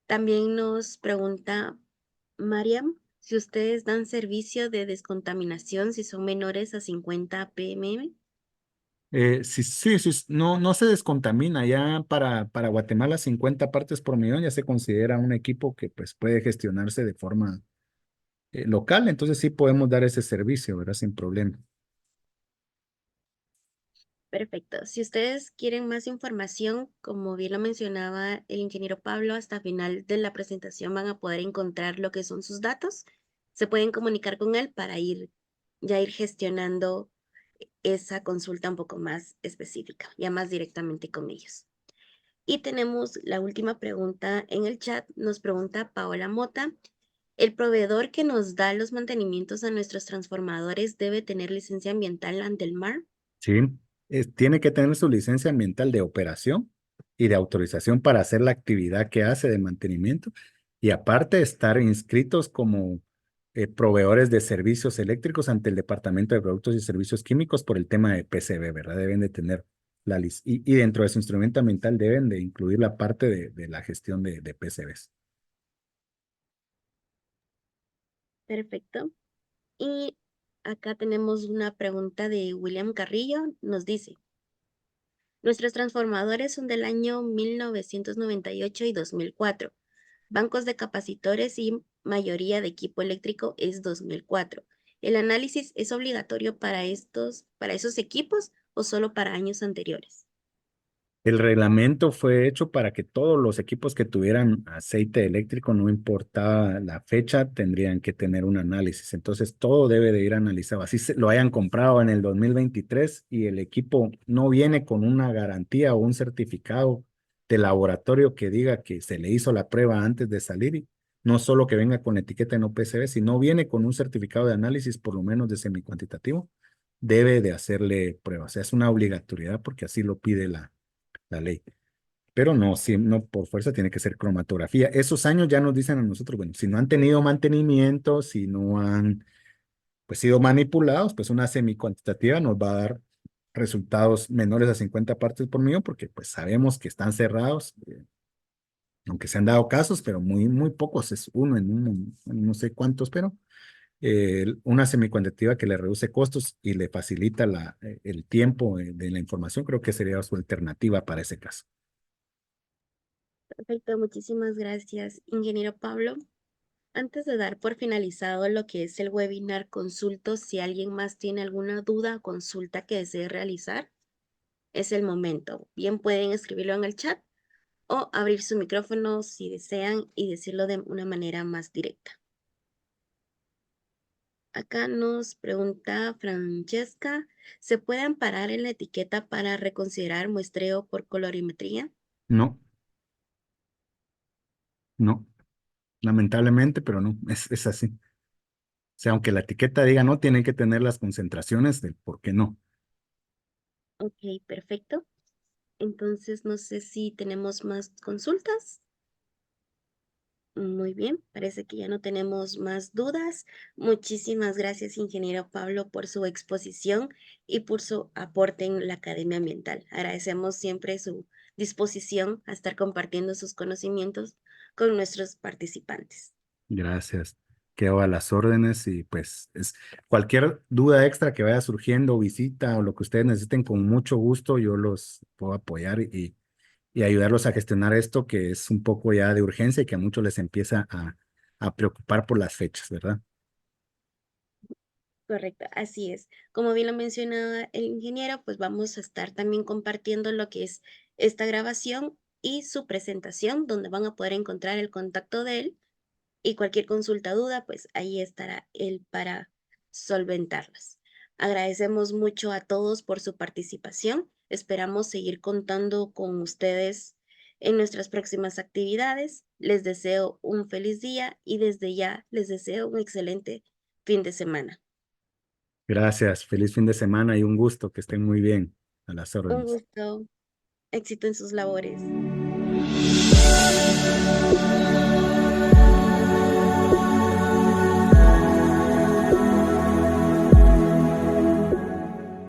También nos pregunta Mariam si ustedes dan servicio de descontaminación si son menores a 50 ppm. Sí, sí, sí, no, no se descontamina. Ya para Guatemala 50 partes por millón ya se considera un equipo que pues puede gestionarse de forma local. Entonces sí podemos dar ese servicio, ¿verdad? Sin problema. Perfecto. Si ustedes quieren más información, como bien lo mencionaba el ingeniero Pablo, hasta final de la presentación van a poder encontrar lo que son sus datos. Se pueden comunicar con él para ir gestionando esa consulta un poco más específica, ya más directamente con ellos. Y tenemos la última pregunta en el chat. Nos pregunta Paola Mota. ¿El proveedor que nos da los mantenimientos a nuestros transformadores debe tener licencia ambiental ante el mar? Sí, tiene que tener su licencia ambiental de operación y de autorización para hacer la actividad que hace de mantenimiento y aparte estar inscritos como proveedores de servicios eléctricos ante el Departamento de Productos y Servicios Químicos por el tema de PCB, ¿verdad? Deben de tener y dentro de su instrumento ambiental deben de incluir la parte de la gestión de PCBs. Perfecto. Y acá tenemos una pregunta de William Carrillo. Nos dice, nuestros transformadores son del año 1998 y 2004. Bancos de capacitores y mayoría de equipo eléctrico es 2004. ¿El análisis es obligatorio para esos equipos o solo para años anteriores? El reglamento fue hecho para que todos los equipos que tuvieran aceite eléctrico, no importaba la fecha, tendrían que tener un análisis. Entonces, todo debe de ir analizado. Así lo hayan comprado en el 2023 y el equipo no viene con una garantía o un certificado de laboratorio que diga que se le hizo la prueba antes de salir. Y no solo que venga con etiqueta no PCB, sino viene con un certificado de análisis, por lo menos de semicuantitativo, debe de hacerle pruebas. O sea, es una obligatoriedad porque así lo pide la ley. Pero no, no por fuerza tiene que ser cromatografía. Esos años ya nos dicen a nosotros, bueno, si no han tenido mantenimiento, si no han pues sido manipulados, pues una semicuantitativa nos va a dar resultados menores a 50 partes por millón porque pues sabemos que están cerrados, aunque se han dado casos, pero muy, muy pocos, es uno en no sé cuántos, pero una semicuantitativa que le reduce costos y le facilita el tiempo de la información, creo que sería su alternativa para ese caso. Perfecto, muchísimas gracias, ingeniero Pablo. Antes de dar por finalizado lo que es el webinar, consulto si alguien más tiene alguna duda o consulta que desee realizar, es el momento. Bien pueden escribirlo en el chat o abrir su micrófono si desean y decirlo de una manera más directa. Acá nos pregunta Francesca, ¿se puede amparar en la etiqueta para reconsiderar muestreo por colorimetría? No, no. Lamentablemente, pero no, es así. O sea, aunque la etiqueta diga no, tienen que tener las concentraciones del por qué no. Ok, perfecto. Entonces, no sé si tenemos más consultas. Muy bien, parece que ya no tenemos más dudas. Muchísimas gracias, ingeniero Pablo, por su exposición y por su aporte en la Academia Ambiental. Agradecemos siempre su disposición a estar compartiendo sus conocimientos con nuestros participantes. Gracias. Quedo a las órdenes y pues cualquier duda extra que vaya surgiendo, visita o lo que ustedes necesiten, con mucho gusto yo los puedo apoyar y ayudarlos a gestionar esto que es un poco ya de urgencia y que a muchos les empieza a preocupar por las fechas, ¿verdad? Correcto, así es. Como bien lo mencionaba el ingeniero, pues vamos a estar también compartiendo lo que es esta grabación y su presentación, donde van a poder encontrar el contacto de él y cualquier consulta, duda, pues ahí estará él para solventarlas. Agradecemos mucho a todos por su participación. Esperamos seguir contando con ustedes en nuestras próximas actividades. Les deseo un feliz día y desde ya les deseo un excelente fin de semana. Gracias. Feliz fin de semana y un gusto. Que estén muy bien. A las Un órdenes. gusto, éxito en sus labores.